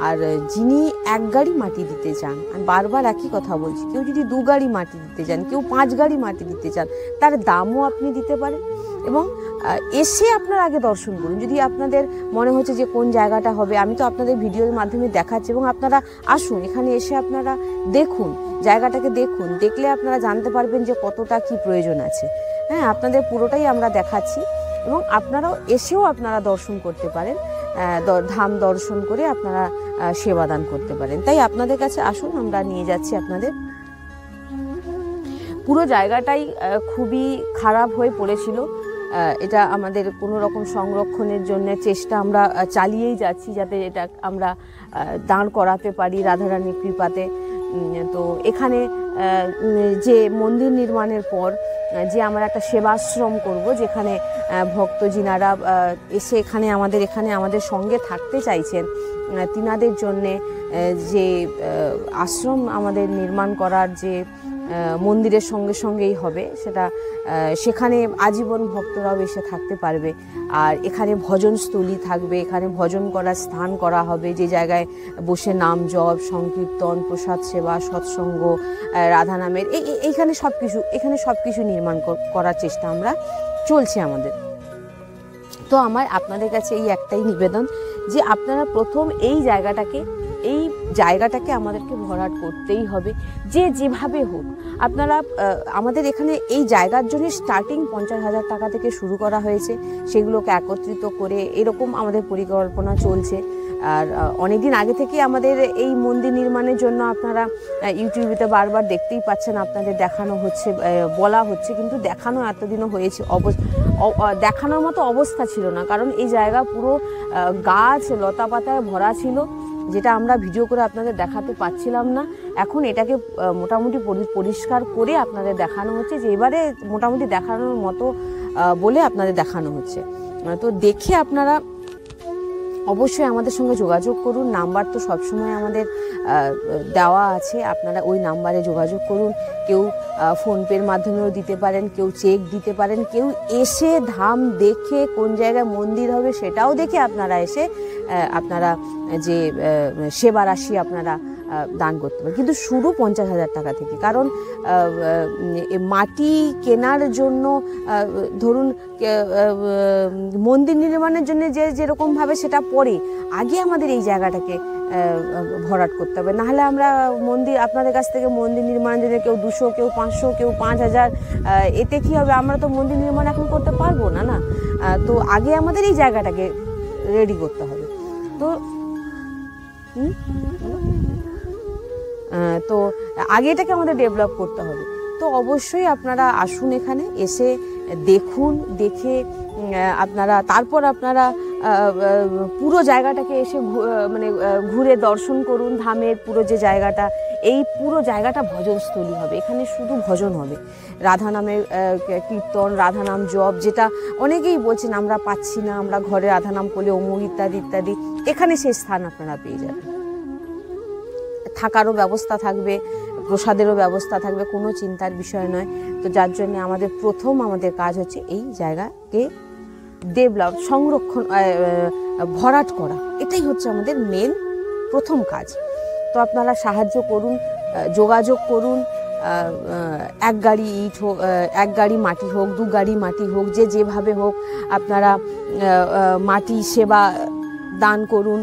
আর যিনি 1 গাড়ি মাটি দিতে চান, আমি বারবার একই কথা বলছি, কেউ যদি 2 গাড়ি মাটি দিতে চান, কেউ 5 গাড়ি মাটি দিতে চান, তার দামও আপনি দিতে পারেন। এবং এসে আপনারা আগে দর্শন করুন। যদি আপনাদের মনে হচ্ছে যে কোন জায়গাটা হবে, আমি তো আপনাদের ভিডিওর মাধ্যমে দেখাচ্ছি, এবং আপনারা আসুন এখানে এসে আপনারা দেখুন, জায়গাটাকে দেখুন, দেখলে আপনারা জানতে পারবেন যে কতটা কি প্রয়োজন আছে। হ্যাঁ, আপনাদের পুরোটাই আমরা দেখাচ্ছি, এবং আপনারাও এসেও আপনারা দর্শন করতে পারেন, ধাম দর্শন করে আপনারা সেবাদান করতে পারেন। তাই আপনাদের কাছে আসুন, আমরা নিয়ে যাচ্ছি আপনাদের। পুরো জায়গাটাই খুবই খারাপ হয়ে পড়েছিল। এটা আমাদের কোনো রকম সংরক্ষণের জন্য চেষ্টা আমরা চালিয়েই যাচ্ছি, যাতে এটা আমরা দাঁড় করাতে পারি রাধারানীর কৃপাতে। তো এখানে যে মন্দির নির্মাণের পর যে আমরা একটা সেবাশ্রম করব, যেখানে ভক্ত যিনারা এসে এখানে আমাদের সঙ্গে থাকতে চাইছেন, তিনাদের জন্যে যে আশ্রম আমাদের নির্মাণ করার যে মন্দিরের সঙ্গে সঙ্গেই হবে, সেখানে আজীবন ভক্তরাও এসে থাকতে পারবে। আর এখানে ভজনস্থলী থাকবে, এখানে ভজন করার স্থান করা হবে, যে জায়গায় বসে নাম জপ, সংকীর্তন, প্রসাদ সেবা, সৎসঙ্গ, রাধা নামের এখানে সব কিছু নির্মাণ করার চেষ্টা চলছে আমাদের। তো আমার আপনাদের কাছে এই একটাই নিবেদন যে আপনারা প্রথম এই জায়গাটাকে আমাদেরকে ভরাট করতেই হবে, যেভাবে হোক। আপনারা আমাদের এখানে এই জায়গার জন্য স্টার্টিং 50,000 টাকা থেকে শুরু করা হয়েছে, সেগুলোকে একত্রিত করে এরকম আমাদের পরিকল্পনা চলছে। আর অনেকদিন আগে থেকে আমাদের এই মন্দির নির্মাণের জন্য আপনারা ইউটিউবেতে বারবার দেখতেই পাচ্ছেন, আপনাদের দেখানো হচ্ছে, বলা হচ্ছে, কিন্তু দেখানো এতদিনও হয়েছে, দেখানোর মতো অবস্থা ছিল না, কারণ এই জায়গা পুরো গাছ লতা পাতায় ভরা ছিল, যেটা আমরা ভিডিও করে আপনাদের দেখাতে পাচ্ছিলাম না। এখন এটাকে মোটামুটি পরিষ্কার করে আপনাদের দেখানো হচ্ছে, যে এবারে মোটামুটি দেখানোর মতো বলে আপনাদের দেখানো হচ্ছে। তো দেখে আপনারা অবশ্যই আমাদের সঙ্গে যোগাযোগ করুন। নাম্বার তো সবসময় আমাদের দেওয়া আছে, আপনারা ওই নাম্বারে যোগাযোগ করুন। কেউ ফোনপের মাধ্যমেও দিতে পারেন, কেউ চেক দিতে পারেন, কেউ এসে ধাম দেখে কোন জায়গায় মন্দির হবে সেটাও দেখে আপনারা এসে আপনারা যে সেবা রাশি আপনারা দান করতে পারেন, কিন্তু শুরু 50,000 টাকা থেকে। কারণ মাটি কেনার জন্য, ধরুন মন্দির নির্মাণের জন্য যেরকমভাবে সেটা পড়ে, আগে আমাদের এই জায়গাটাকে ভরাট করতে হবে। নাহলে আমরা আপনাদের কাছ থেকে মন্দির নির্মাণের জন্য কেউ 200, কেউ 500, কেউ 5,000, এতে কি হবে? আমরা তো মন্দির নির্মাণ এখন করতে পারবো না। তো আগে আমাদের এই জায়গাটাকে রেডি করতে হবে। তো আগে এটাকে আমাদের ডেভেলপ করতে হবে। তো অবশ্যই আপনারা আসুন, এখানে এসে দেখুন, দেখে তারপর আপনারা পুরো জায়গাটাকে এসে ঘুরে দর্শন করুন। ধামের পুরো যে জায়গাটা, এই পুরো জায়গাটা ভজনস্থলী হবে, এখানে শুধু ভজন হবে, রাধা নামের কীর্তন, রাধা নাম জপ, যেটা অনেকেই বলছেন আমরা পাচ্ছি না, আমরা ঘরে রাধা নাম করলে অমুক ইত্যাদি ইত্যাদি, এখানে সেই স্থান আপনারা পেয়ে যাবেন। থাকারও ব্যবস্থা থাকবে, প্রসাদেরও ব্যবস্থা থাকবে, কোনো চিন্তার বিষয় নয়। তো যার জন্য আমাদের কাজ হচ্ছে এই জায়গাকে ডেভেলপ, সংরক্ষণ, ভরাট করা, এটাই হচ্ছে আমাদের মেন প্রথম কাজ। তো আপনারা সাহায্য করুন, যোগাযোগ করুন। এক গাড়ি ইট হোক, এক গাড়ি মাটি হোক, 2 গাড়ি মাটি হোক, যে যেভাবে হোক আপনারা মাটি সেবা দান করুন।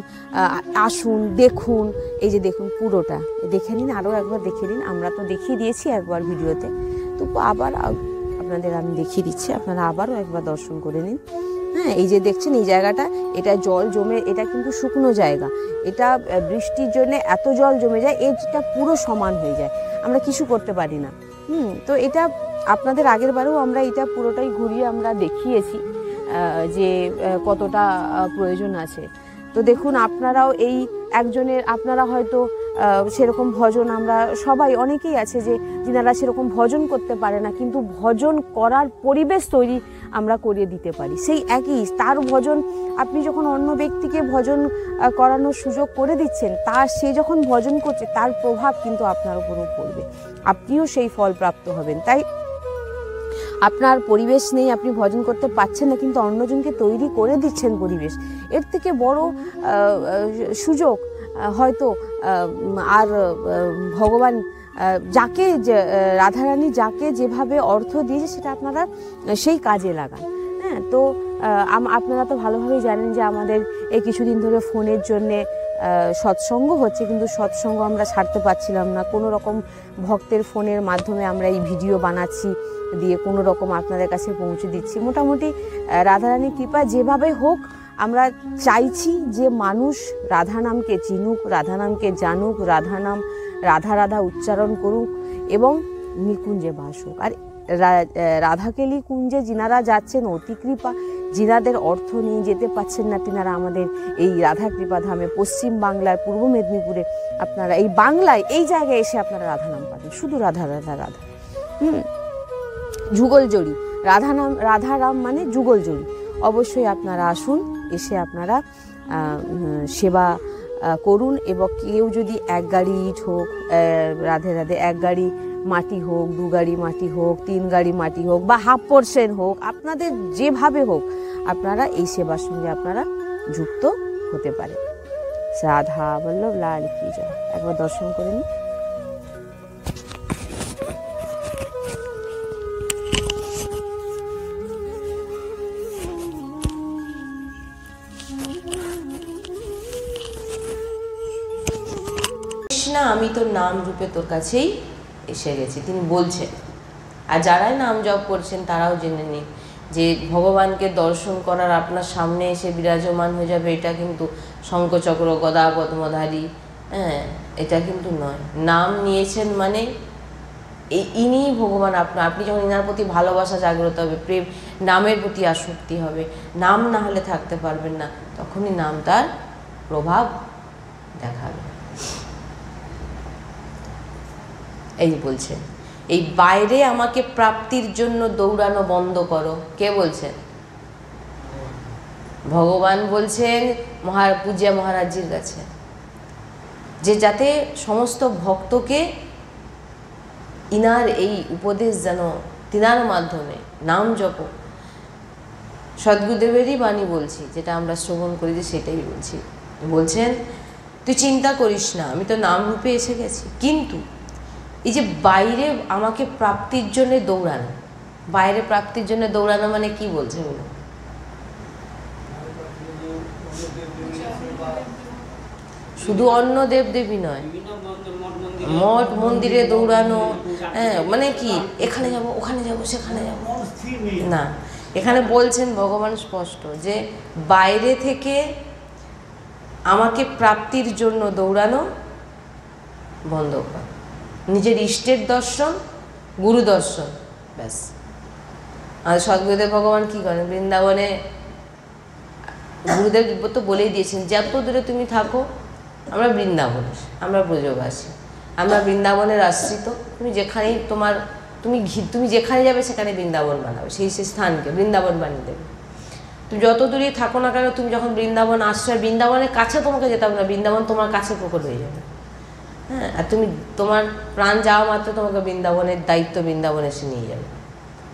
আসুন, দেখুন, এই যে দেখুন পুরোটা দেখে নিন, আরও একবার দেখে নিন। আমরা তো দেখিয়ে দিয়েছি একবার ভিডিওতে, তো আবার আপনাদের আমি দেখিয়ে দিচ্ছি, আপনারা আবারও একবার দর্শন করে নিন। হ্যাঁ, এই যে দেখছেন এই জায়গাটা, এটা জল জমে, এটা কিন্তু শুকনো জায়গা, এটা বৃষ্টির জন্য এত জল জমে যায়, এটা পুরো সমান হয়ে যায়, আমরা কিছু করতে পারি না। তো এটা আপনাদের আগের বারেও আমরা এটা পুরোটাই ঘুরিয়ে আমরা দেখিয়েছি যে কতটা প্রয়োজন আছে। তো দেখুন আপনারাও এই একজনের, আপনারা হয়তো সেরকম ভজন, আমরা সবাই অনেকেই আছে যে যিনারা সেরকম ভজন করতে পারে না, কিন্তু ভজন করার পরিবেশ তৈরি আমরা করিয়ে দিতে পারি। সেই একই তার ভজন, আপনি যখন অন্য ব্যক্তিকে ভজন করানোর সুযোগ করে দিচ্ছেন, সে যখন ভজন করছে তার প্রভাব কিন্তু আপনার উপরও পড়বে, আপনিও সেই ফল প্রাপ্ত হবেন। তাই আপনার পরিবেশ নেই, আপনি ভজন করতে পারছেন না, কিন্তু অন্যজনকে তৈরি করে দিচ্ছেন পরিবেশ, এর থেকে বড় সুযোগ হয়তো আর ভগবান যাকে, রাধারানী যাকে যেভাবে অর্থ দিয়েছে সেটা আপনারা সেই কাজে লাগান। হ্যাঁ, তো আপনারা তো ভালোভাবেই জানেন যে আমাদের এই কিছুদিন ধরে ফোনের জন্যে সৎসঙ্গ হচ্ছে, কিন্তু সৎসঙ্গ আমরা ছাড়তে পারছিলাম না। কোনো রকম ভক্তের ফোনের মাধ্যমে আমরা এই ভিডিও বানাচ্ছি, দিয়ে কোনো রকম আপনাদের কাছে পৌঁছে দিচ্ছি। মোটামুটি রাধারানীর কৃপা যেভাবে হোক, আমরা চাইছি যে মানুষ রাধা নামকে চিনুক, রাধা নামকে জানুক, রাধা নাম রাধা রাধা উচ্চারণ করুক এবং নিকুঞ্জে বাস হোক। আর রাধাকেলি কুঞ্জে যিনারা যাচ্ছেন, অতি কৃপা, যিনাদের অর্থ নিয়ে যেতে পাচ্ছেন না, তিনারা আমাদের এই রাধা কৃপা ধামে, পশ্চিম বাংলার পূর্ব মেদিনীপুরে, আপনারা এই বাংলায় এই জায়গায় এসে আপনারা রাধা নাম পাবেন, শুধু রাধা রাধা রাধা। যুগল জড়ি রাধা নাম, রাধা রাম মানে যুগল জড়ি। অবশ্যই আপনারা আসুন, এসে আপনারা সেবা করুন। এবং কেউ যদি 1 গাড়ি ইট হোক, রাধে রাধে 1 গাড়ি মাটি হোক, 2 গাড়ি মাটি হোক, 3 গাড়ি মাটি হোক, বা ½ % হোক, আপনাদের যেভাবে হোক আপনারা এই সেবার সঙ্গে আপনারা যুক্ত হতে পারেন। রাধা বল্লভ লাল কি জয়। একবার দর্শন করে নিন। কৃষ্ণা, আমি তোর নাম রূপে তোর কাছেই এসে গেছি, তিনি বলছেন। আর যারাই নাম জপ করছেন তারাও জেনে নিন যে ভগবানকে দর্শন করার আপনার সামনে এসে বিরাজমান হয়ে যাবে, এটা কিন্তু শঙ্খচক্র গদা পদ্মধারী, হ্যাঁ, এটা কিন্তু নয়। নাম নিয়েছেন মানে ইনি ভগবান আপনার। আপনি যখন ইনার প্রতি ভালোবাসা জাগ্রত হবে, প্রেম, নামের প্রতি আসক্তি হবে, নাম না হলে থাকতে পারবেন না, তখনই নাম তার প্রভাব দেখাবে। এই বলছেন, এই বাইরে আমাকে প্রাপ্তির জন্য দৌড়ানো বন্ধ করো। কে বলছেন? ভগবান বলছেন পূজ্য মহারাজজির কাছে, যে যাতে সমস্ত ভক্তকে ইনার এই উপদেশ যেন তিনার মাধ্যমে নাম জপ। সদ্গুরুদেবেরই বাণী বলছি, যেটা আমরা শ্রবণ করি যে সেটাই বলছি। বলছেন তুই চিন্তা করিস না, আমি তো নাম রূপে এসে গেছি, কিন্তু এই যে বাইরে আমাকে প্রাপ্তির জন্য দৌড়ানো, বাইরে প্রাপ্তির জন্য দৌড়ানো মানে কি বলছে বলো? শুধু অন্য দেবদেবী নয়, মঠ মন্দিরে দৌড়ানো, হ্যাঁ, মানে কি এখানে যাব, ওখানে যাব, সেখানে যাব না। এখানে বলছেন ভগবান স্পষ্ট যে বাইরে থেকে আমাকে প্রাপ্তির জন্য দৌড়ানো বন্ধ কর। নিজের ইষ্টের দর্শন, গুরু দর্শন, ব্যাস। আর সদ্গুরুদেব ভগবান কি করেন? বৃন্দাবনে গুরুদেব তো বলেই দিয়েছেন, যত দূরে তুমি থাকো, আমরা বৃন্দাবনের, আমরা ব্রজবাসী, আমরা বৃন্দাবনের আশ্রিত। তুমি যেখানেই তুমি যেখানে যাবে সেখানে বৃন্দাবন বানাবে, সেই স্থানকে বৃন্দাবন বানিয়ে দেবে। তুমি যত দূরেই থাকো না কেন, তুমি যখন বৃন্দাবন আশ্রয়, বৃন্দাবনের কাছে তোমাকে যেতে হবে না, বৃন্দাবন তোমার কাছে প্রকট হয়ে যাবে। হ্যাঁ, আর তুমি তোমার প্রাণ যাওয়া মাত্র তোমাকে বৃন্দাবনের দায়িত্ব বৃন্দাবন এসে নিয়ে যাবে।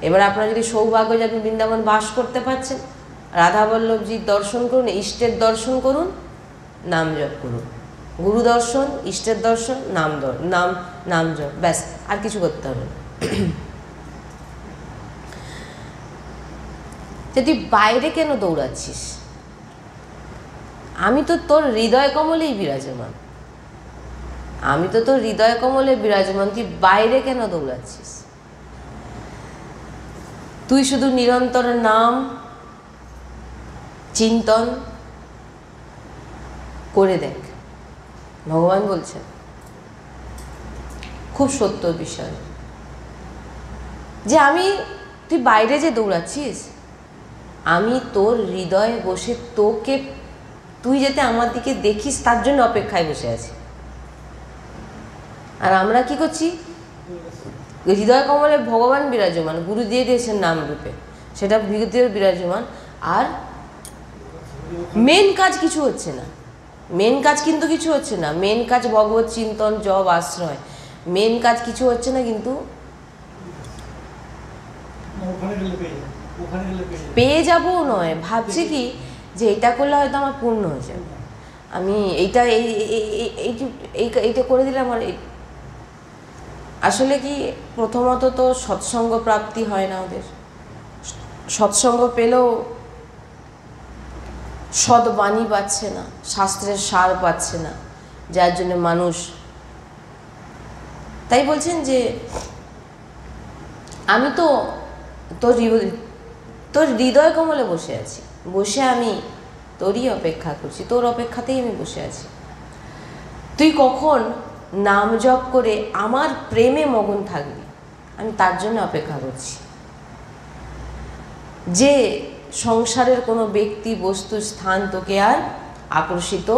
এবার আপনার যদি সৌভাগ্য যে আপনি বৃন্দাবন বাস করতে পারছেন, রাধা বল্লভজির দর্শন করুন, ইষ্টের দর্শন করুন, নাম জপ করুন, গুরু দর্শন, ইষ্টের দর্শন, নাম জপ, ব্যাস, আর কিছু করতে হবে না। তুই বাইরে কেন দৌড়াচ্ছিস? আমি তো তোর হৃদয় কমলেই বিরাজমান, আমি তো তোর হৃদয় কমলে বিরাজমান, তুই বাইরে কেন দৌড়াচ্ছিস? তুই শুধু নিরন্তর নাম চিন্তন করে দেখ, ভগবান বলছেন। খুব সত্য বিষয় যে তুই বাইরে যে দৌড়াচ্ছিস, আমি তোর হৃদয়ে বসে তোকে, তুই যাতে আমার দিকে দেখিস তার জন্য অপেক্ষায় বসে আছি। আর আমরা কি করছি? হৃদয় কমলে ভগবান বিরাজমান, গুরু দিয়ে দিয়েছেন নাম রূপে, সেটা হৃদয়ে বিরাজমান, আর মেন কাজ কিছু হচ্ছে না। মেন কাজ কিন্তু কিছু হচ্ছে না, মেন কাজ ভগবত চিন্তন, জপ, আশ্রয়, মেন কাজ কিছু হচ্ছে না। কিন্তু পেয়ে যাবো নয়, ভাবছি কি যে এটা করলে হয়তো আমার পূর্ণ হয়ে যাবে, আমি এইটা করে দিলে আমার। আসলে কি, প্রথমত তো সৎসঙ্গ প্রাপ্তি হয় না ওদের, সৎসঙ্গ পেলেও সৎবাণী পাচ্ছে না, শাস্ত্রের সার পাচ্ছে না, যার জন্য মানুষ, তাই বলছেন যে আমি তো তোর হৃদয় কমলে বসে আছি, বসে আমি তোরই অপেক্ষা করছি, তোর অপেক্ষাতেই আমি বসে আছি। তুই কখন নাম জপ করে আমার প্রেমে মগন থাকবি, আমি তার জন্য অপেক্ষা করছি। যে সংসারের কোনো ব্যক্তি, বস্তু, স্থান তোকে আর আকর্ষিত,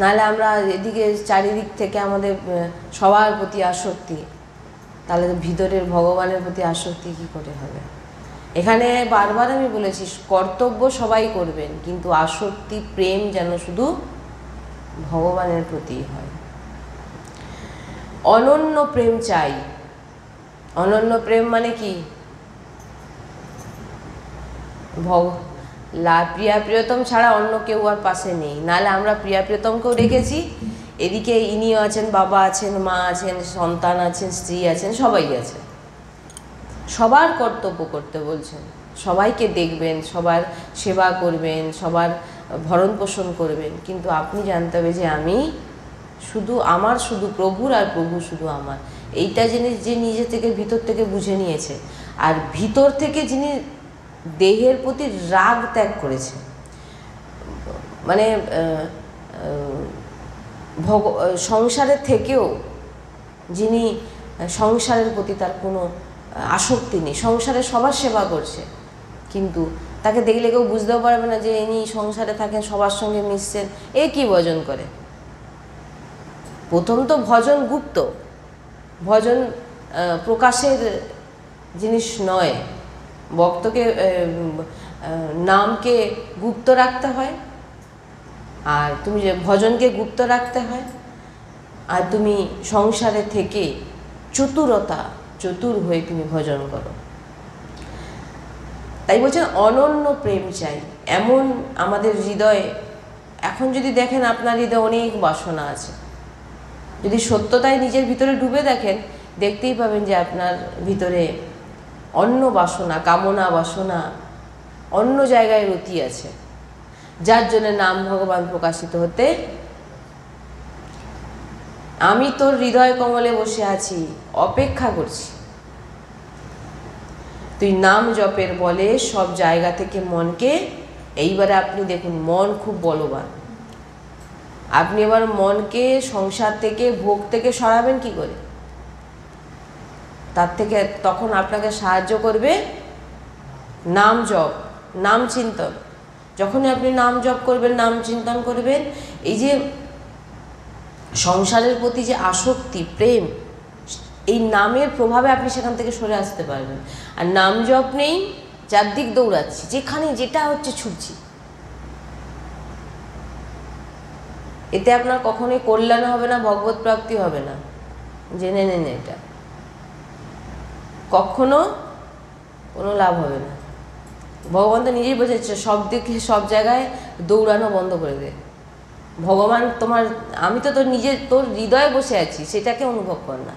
নাহলে আমরা এদিকে চারিদিক থেকে আমাদের সবার প্রতি আসক্তি, তাহলে ভিতরের ভগবানের প্রতি আসক্তি কি করে হবে? এখানে বারবার আমি বলেছি, কর্তব্য সবাই করবেন, কিন্তু আসক্তি, প্রেম যেন শুধু ভগবানের প্রতি হয়। অনন্য প্রেম চাই। অনন্য প্রেম মানে কি? প্রিয়া প্রিয়তম ছাড়া অন্য কেউ আর পাশে নেই, নাহলে আমরা প্রিয়া প্রিয়তমকেও রেখেছি, এদিকে ইনিও আছেন, বাবা আছেন, মা আছেন, সন্তান আছেন, স্ত্রী আছেন, সবাই আছে। সবার কর্তব্য করতে বলছেন, সবাইকে দেখবেন, সবার সেবা করবেন, সবার ভরণ পোষণ করবেন, কিন্তু আপনি জানতে হবে যে আমি শুধু প্রভুর, আর প্রভু শুধু আমার। এইটা জিনিস যে নিজে থেকে, ভিতর থেকে বুঝে নিয়েছে, আর ভিতর থেকে যিনি দেহের প্রতি রাগ ত্যাগ করেছে, মানে সংসারের থেকেও যিনি সংসারের প্রতি তার কোনো আসক্তি নেই, সংসারে সবার সেবা করছে, কিন্তু তাকে দেখলে কেউ বুঝতেও পারবে না যে ইনি সংসারে থাকেন, সবার সঙ্গে মিশছেন, এ কি ভজন করে। প্রথম তো ভজন গুপ্ত, ভজন প্রকাশের জিনিস নয়, ভক্তকে নামকে গুপ্ত রাখতে হয়, আর তুমি যে ভজনকে গুপ্ত রাখতে হয়, আর তুমি সংসারে থেকে চতুর হয়ে তুমি ভজন করো। তাই বলছেন অনন্য প্রেম চাই। এমন আমাদের হৃদয়ে, এখন যদি দেখেন আপনার হৃদয়ে অনেক বাসনা আছে, যদি সত্যতায় নিজের ভিতরে ডুবে দেখেন, দেখতেই পাবেন যে আপনার ভিতরে অন্য বাসনা, কামনা বাসনা অন্য জায়গায় রতি আছে, যার জন্য নাম ভগবান প্রকাশিত হতে। আমি তোর হৃদয় কমলে বসে আছি, অপেক্ষা করছি। তুই নাম জপের বলে সব জায়গা থেকে মনকে, এইবারে আপনি দেখুন মন খুব বলবান, আপনি এবার মনকে সংসার থেকে, ভোগ থেকে সরাবেন কি করে? তার থেকে তখন আপনাকে সাহায্য করবে নাম জপ, নাম চিন্তন। যখনই আপনি নাম জপ করবেন, নাম চিন্তন করবেন, এই যে সংসারের প্রতি যে আসক্তি, প্রেম, এই নামের প্রভাবে আপনি সেখান থেকে সরে আসতে পারবেন। আর নাম জপ নেই, চারদিক দৌড়াচ্ছি, যেখানে যেটা হচ্ছে ছুটছি, এতে আপনার কখনোই কল্যাণ হবে না, ভগবত প্রাপ্তি হবে না, জেনে নেন। এটা কখনো কোনো লাভ হবে না। ভগবান তো নিজেই বোঝাচ্ছে, সব দিকে সব জায়গায় দৌড়ানো বন্ধ করে দে, ভগবান তোমার, আমি তো তোর নিজের, তোর হৃদয়ে বসে আছি, সেটাকে অনুভব কর না।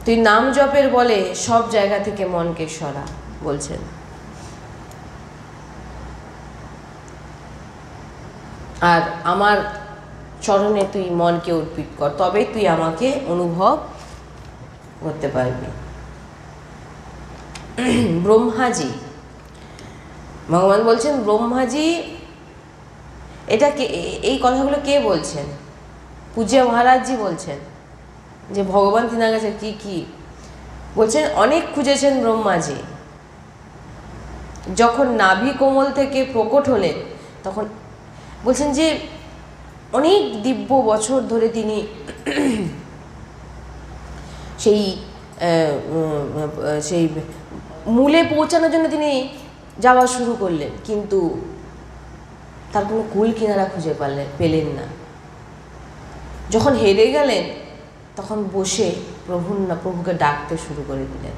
তুই নাম জপের বলে সব জায়গা থেকে মনকে সরা, বলছেন। আর আমার চরণে তুই মনকে অর্পিত কর, তবেই তুই আমাকে অনুভব করতে পারবি। ব্রহ্মাজি, ভগবান বলছেন ব্রহ্মাজি, এটা কে, এই কথাগুলো কে বলছেন? পূজ্য মহারাজজি বলছেন যে ভগবান তিনার কাছে কি কি বলছেন। অনেক খুঁজেছেন ব্রহ্মাজি। যখন নাভি কোমল থেকে প্রকট হলেন তখন বলছেন যে অনেক দিব্য বছর ধরে তিনি সেই সেই মূলে পৌঁছানোর জন্য তিনি যাওয়া শুরু করলেন, কিন্তু তার কোনো কুল কিনারা খুঁজে পেলেন না। যখন হেরে গেলেন তখন বসে প্রভুকে ডাকতে শুরু করে দিলেন।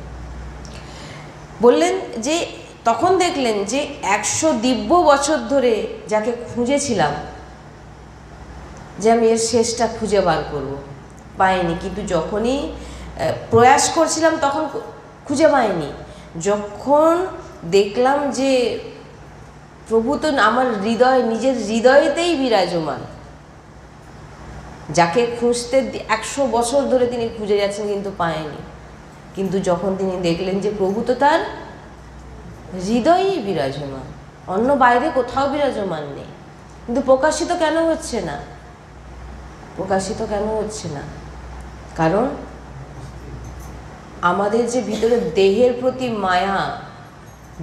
বললেন যে, তখন দেখলেন যে 100 দিব্য বছর ধরে যাকে খুঁজেছিলাম, যে আমি এর শেষটা খুঁজে বার করব, পাইনি। কিন্তু যখনই প্রয়াস করছিলাম তখন খুঁজে পাইনি। যখন দেখলাম যে প্রভু তো আমার হৃদয়, নিজের হৃদয়েতেই বিরাজমান, যাকে খুঁজতে 100 বছর ধরে তিনি খুঁজে যাচ্ছেন কিন্তু পায়নি, কিন্তু যখন তিনি দেখলেন যে প্রভু তো তার হৃদয়েই বিরাজমান, অন্য বাইরে কোথাও বিরাজমান নেই, কিন্তু প্রকাশিত কেন হচ্ছে না? প্রকাশিত কেন হচ্ছে না? কারণ আমাদের যে ভিতরে দেহের প্রতি মায়া,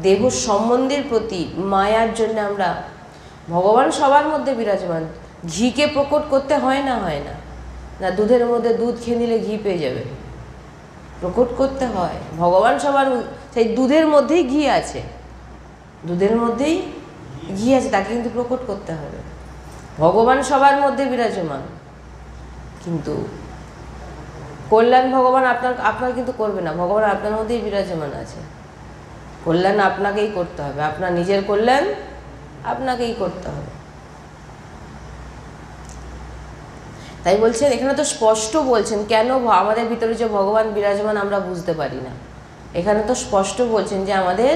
দেহ সম্বন্ধের প্রতি মায়ার জন্য আমরা, ভগবান সবার মধ্যে বিরাজমান, ঘিকে প্রকট করতে হয় না, হয় না, না দুধের মধ্যে দুধ খেয়ে নিলে ঘি পেয়ে যাবে, প্রকট করতে হয়। ভগবান সবার, সেই দুধের মধ্যেই ঘি আছে, দুধের মধ্যেই ঘি আছে, তাকে কিন্তু প্রকট করতে হবে। ভগবান সবার মধ্যে বিরাজমান, কিন্তু কল্যাণ ভগবান আপনার কিন্তু করবে না, ভগবান আপনার মধ্যেই বিরাজমান আছে। কল্যাণ আপনাকেই করতে হবে, আপনার নিজের কল্যাণ আপনাকেই করতে হবে। তাই বলছেন, এখানে তো স্পষ্ট বলছেন কেন আমাদের ভিতরে যে ভগবান বিরাজমান আমরা বুঝতে পারি না। এখানে তো স্পষ্ট বলছেন যে আমাদের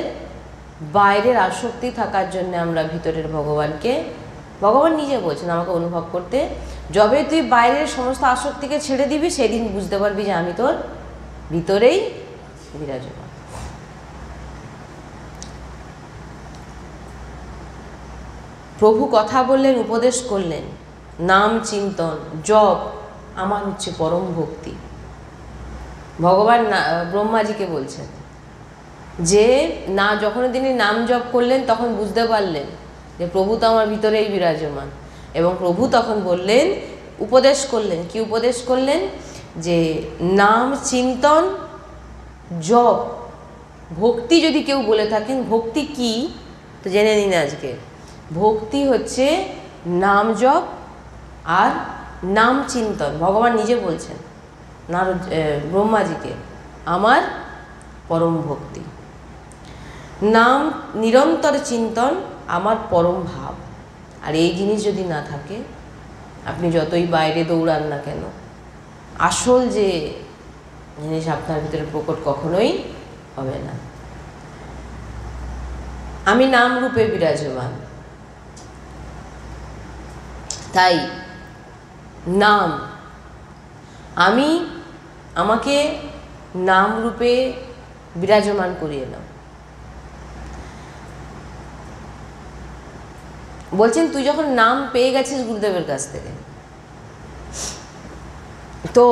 বাইরের আসক্তি থাকার জন্য আমরা ভিতরের ভগবানকে, ভগবান নিজে বলছেন আমাকে অনুভব করতে, যবে তুই বাইরের সমস্ত আসক্তিকে ছেড়ে দিবি সেদিন বুঝতে পারবি যে আমি তোর ভিতরেই বিরাজমান। প্রভু কথা বললেন, উপদেশ করলেন, নাম চিন্তন জপ আমার হচ্ছে পরম ভক্তি। ভগবান ব্রহ্মাজিকে বলছেন যে না, যখন তিনি নাম জপ করলেন তখন বুঝতে পারলেন যে প্রভু তো আমার ভিতরেই বিরাজমান, এবং প্রভু তখন বললেন, উপদেশ করলেন, কি উপদেশ করলেন? যে নাম চিন্তন জপ। ভক্তি যদি কেউ বলে থাকেন, ভক্তি কি তো জেনে নিন আজকে। ভক্তি হচ্ছে নাম জপ আর নাম চিন্তন। ভগবান নিজে বলছেন ব্রহ্মাজিকে, আমার পরম ভক্তি। নাম নিরন্তর চিন্তন আমার পরম ভাব। আর এই জিনিস যদি না থাকে, আপনি যতই বাইরে দৌড়ান না কেন, আসল যে জিনিস আপনার ভিতরে প্রকট কখনোই হবে না। আমি নাম রূপে বিরাজমান, তাই নাম, আমাকে নাম রূপে বিরাজমান করিয়ে নাও। বলছেন তুই যখন নাম পেয়ে গেছিস গুরুদেবের কাছ থেকে, তো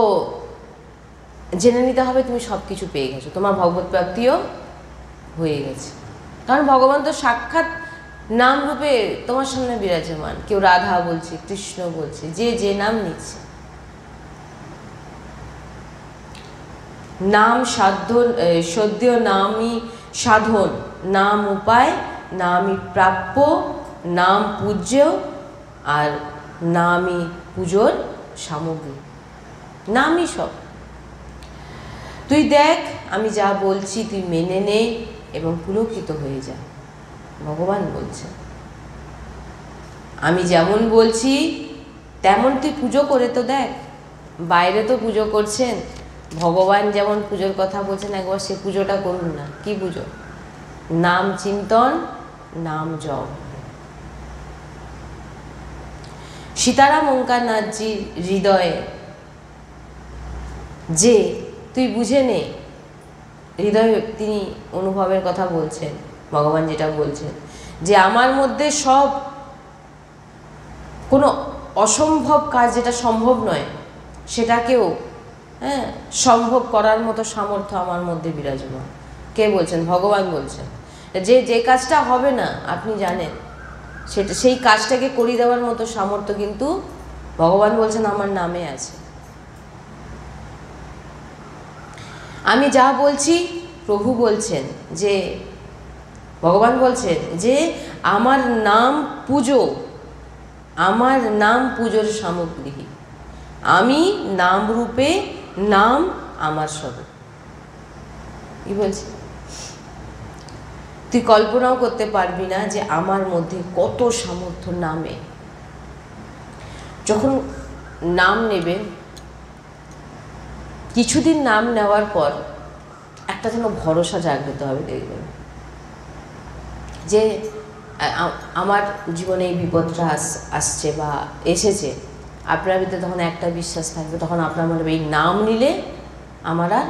জেনে নিতে হবে তুমি সব কিছু পেয়ে গেছো, তোমার ভগবত প্রাপ্তিও হয়ে গেছে। কারণ ভগবান তো সাক্ষাৎ নাম রূপে তোমার সামনে বিরাজমান। কেউ রাধা বলছে, কৃষ্ণ বলছে, যে যে নাম নিচ্ছে। নাম সদ্য নামই সাধন, নাম উপায়, নামই প্রাপ্য, নাম পূজ্য, আর নামই পুজোর সামগ্রী। নামই সব। তুই দেখ আমি যা বলছি তুই মেনে নে এবং পুলকিত হয়ে যা, ভগবান বলছেন। আমি যেমন বলছি তেমন তুই পুজো করে তো দেখ। বাইরে তো পুজো করছেন, ভগবান যেমন পুজোর কথা বলছেন একবার সে পুজোটা করুন না। কি পুজো? নাম চিন্তন, নাম জপ। সীতারাম ওঙ্কারনাথজির হৃদয়ে যে তুই বুঝে নে, হৃদয়ে তিনি অনুভবের কথা বলছেন, ভগবান যেটা বলছেন যে আমার মধ্যে সব কোনো অসম্ভব কাজ যেটা সম্ভব নয় সেটাকেও সম্ভব করার মতো সামর্থ্য আমার মধ্যে বিরাজমান। কে বলছেন? ভগবান বলছেন। যে কাজটা হবে না আপনি জানেন, সেটা সেই কাজটাকে করিয়ে দেওয়ার মতো সামর্থ্য কিন্তু ভগবান বলছেন আমার নামে আছে। আমি যা বলছি প্রভু বলছেন যে, ভগবান বলছেন যে আমার নাম পুজো, আমার নাম পুজোর সামগ্রী। আমি নাম রূপে, নাম আমার স্বরূপ। কি বলছে? তুই কল্পনাও করতে পারবি না যে আমার মধ্যে কত সামর্থ্য নামে। যখন নাম নেবেন, কিছুদিন নাম নেওয়ার পর একটা যেন ভরসা জাগ্রত হবে, দেখবেন যে আমার জীবনে এই বিপদটা আসছে বা এসেছে, আপনার ভিতরে তখন একটা বিশ্বাস থাকবে, তখন আপনার মনে হবে এই নাম নিলে আমার আর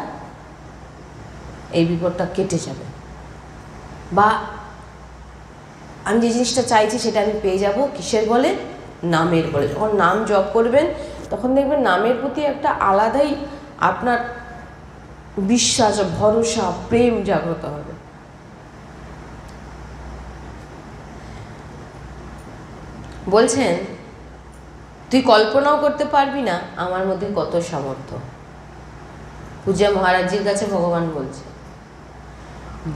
এই বিপদটা কেটে যাবে, বা আমি যে জিনিসটা চাইছি সেটা আমি পেয়ে যাব। কিসের বলে? নামের বলে। যখন নাম জপ করবেন তখন দেখবেন নামের প্রতি একটা আলাদাই আপনার বিশ্বাস, ভরসা, প্রেম জাগ্রত হবে। বলছেন তুই কল্পনাও করতে পারবি না আমার মধ্যে কত সামর্থ্য। পূজা মহারাজজির কাছে ভগবান বলছে,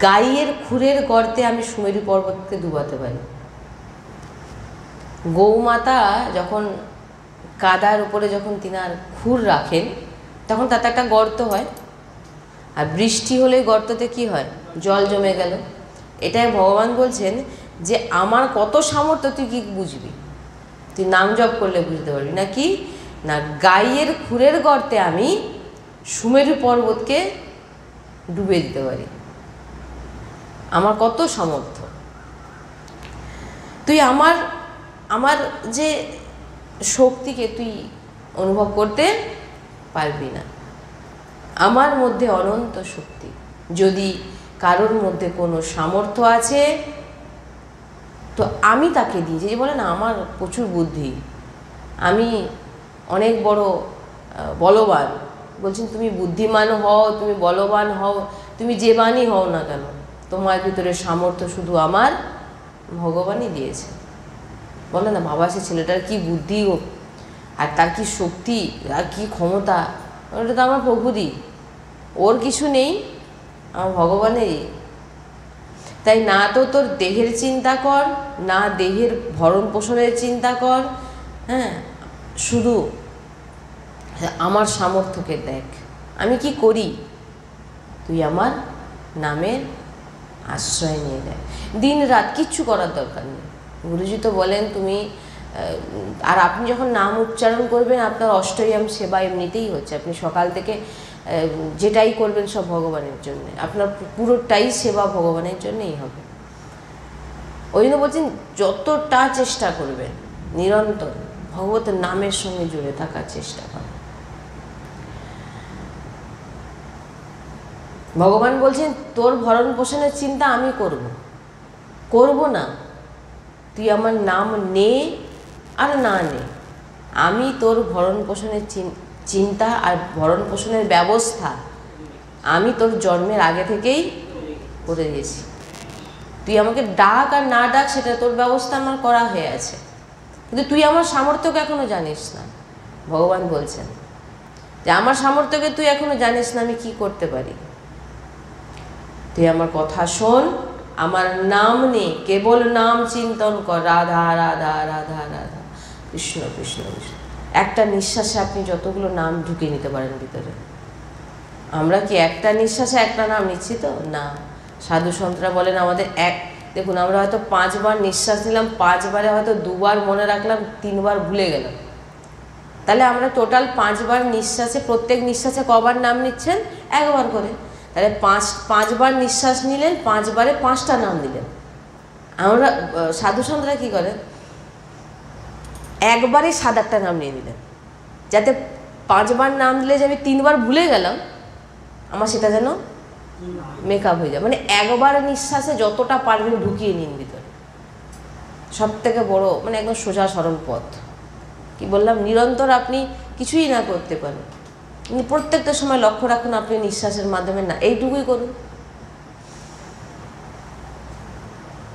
গাইয়ের খুরের গর্তে আমি সুমেরু পর্বতকে ডুবাতে পারি। গৌমাতা যখন কাদার উপরে যখন তিনার খুর রাখেন তখন তাতে একটা গর্ত হয়, আর বৃষ্টি হলে গর্ততে কি হয়? জল জমে গেল। এটাই ভগবান বলছেন যে আমার কত সামর্থ্য তুই কি বুঝবি? তুই নাম জপ করলে বুঝতে পারবি না। কি না, গাইয়ের খুরের গর্তে আমি সুমেরু পর্বতকে ডুবে দিতে পারি। আমার কত সামর্থ্য। তুই আমার যে শক্তিকে তুই অনুভব করতে পারবি না। আমার মধ্যে অনন্ত শক্তি। যদি কারোর মধ্যে কোনো সামর্থ্য আছে তো আমি তাকে দিয়েছি। যে বলে না আমার প্রচুর বুদ্ধি, আমি অনেক বড় বলবান। বলছেন তুমি বুদ্ধিমান হও, তুমি বলবান হও, তুমি যে বানই হও না কেন, তোমার ভিতরে সামর্থ্য শুধু আমার ভগবানই দিয়েছে। বলে না বাবা সে ছেলেটার কি বুদ্ধি ও, আর তার কি শক্তি, আর কি ক্ষমতা, ওটা তো আমার প্রভুরই। ওর কিছু নেই, আমার ভগবানেরই। তাই না তো তোর দেহের চিন্তা কর, না দেহের ভরণ পোষণের চিন্তা কর, শুধু আমার সামর্থ্যকে দেখ আমি কি করি। তুই আমার নামের আশ্রয় নিয়ে দেখ। দিন রাত কিচ্ছু করার দরকার নেই। গুরুজি তো বলেন তুমি, আর আপনি যখন নাম উচ্চারণ করবেন আপনার অষ্টয়াম সেবা এমনিতেই হচ্ছে। আপনি সকাল থেকে যেটাই করবেন সব ভগবানের জন্য, আপনার পুরোটাই সেবা ভগবানের জন্যই হবে। ওই জন্য বলছেন যতটা চেষ্টা করবেন নিরন্তর ভগবতের নামের সঙ্গে জুড়ে থাকার চেষ্টা করেন। ভগবান বলছেন তোর ভরণ পোষণের চিন্তা আমি করব না। তুই আমার নাম নে আর না নে, আমি তোর ভরণ পোষণের চিন্তা আর ভরণ পোষণের ব্যবস্থা আমি তোর জন্মের আগে থেকেই করে দিয়েছি। তুই আমাকে ডাক আর না ডাক সেটা তোর ব্যবস্থা আমার করা হয়ে আছে, কিন্তু তুই আমার সামর্থ্যকে এখনো জানিস না। ভগবান বলছেন যে আমার সামর্থ্যকে তুই এখনো জানিস না আমি কি করতে পারি। তুই আমার কথা শোন, আমার নাম নে, কেবল নাম চিন্তন কর, রাধা রাধা রাধা রাধা কৃষ্ণ কৃষ্ণ কৃষ্ণ। একটা নিঃশ্বাসে আপনি যতগুলো নাম ঢুকিয়ে নিতে পারেন ভিতরে। আমরা কি একটা নিঃশ্বাসে একটা নাম নিচ্ছি তো? না, সাধু সন্তরা বলেন আমাদের দেখুন আমরা হয়তো 5 বার নিঃশ্বাস নিলাম, 5 বারে হয়তো 2 বার মনে রাখলাম, 3 বার ভুলে গেলাম। তাহলে আমরা টোটাল 5 বার নিঃশ্বাসে, প্রত্যেক নিঃশ্বাসে কবার নাম নিচ্ছেন? 1 বার করে। তাহলে 5 বার নিঃশ্বাস নিলেন, 5 বারে 5টা নাম দিলেন। আমরা সাধু সন্তরা কী করে, একবারে 7-8টা নাম নিয়ে নিলেন, যাতে 5 বার নাম দিলে যে আমি 3 বার ভুলে গেলাম, আমার সেটা যেন মেকআপ হয়ে যায়। মানে একবার নিঃশ্বাসে যতটা পারবেন ঢুকিয়ে নিন ভিতরে, সব থেকে বড় মানে একদম সোজা সরল পথ। কি বললাম, নিরন্তর আপনি কিছুই না করতে পারেন, কিন্তু প্রত্যেকটা সময় লক্ষ্য রাখুন আপনি নিঃশ্বাসের মাধ্যমে না, এইটুকুই করুন।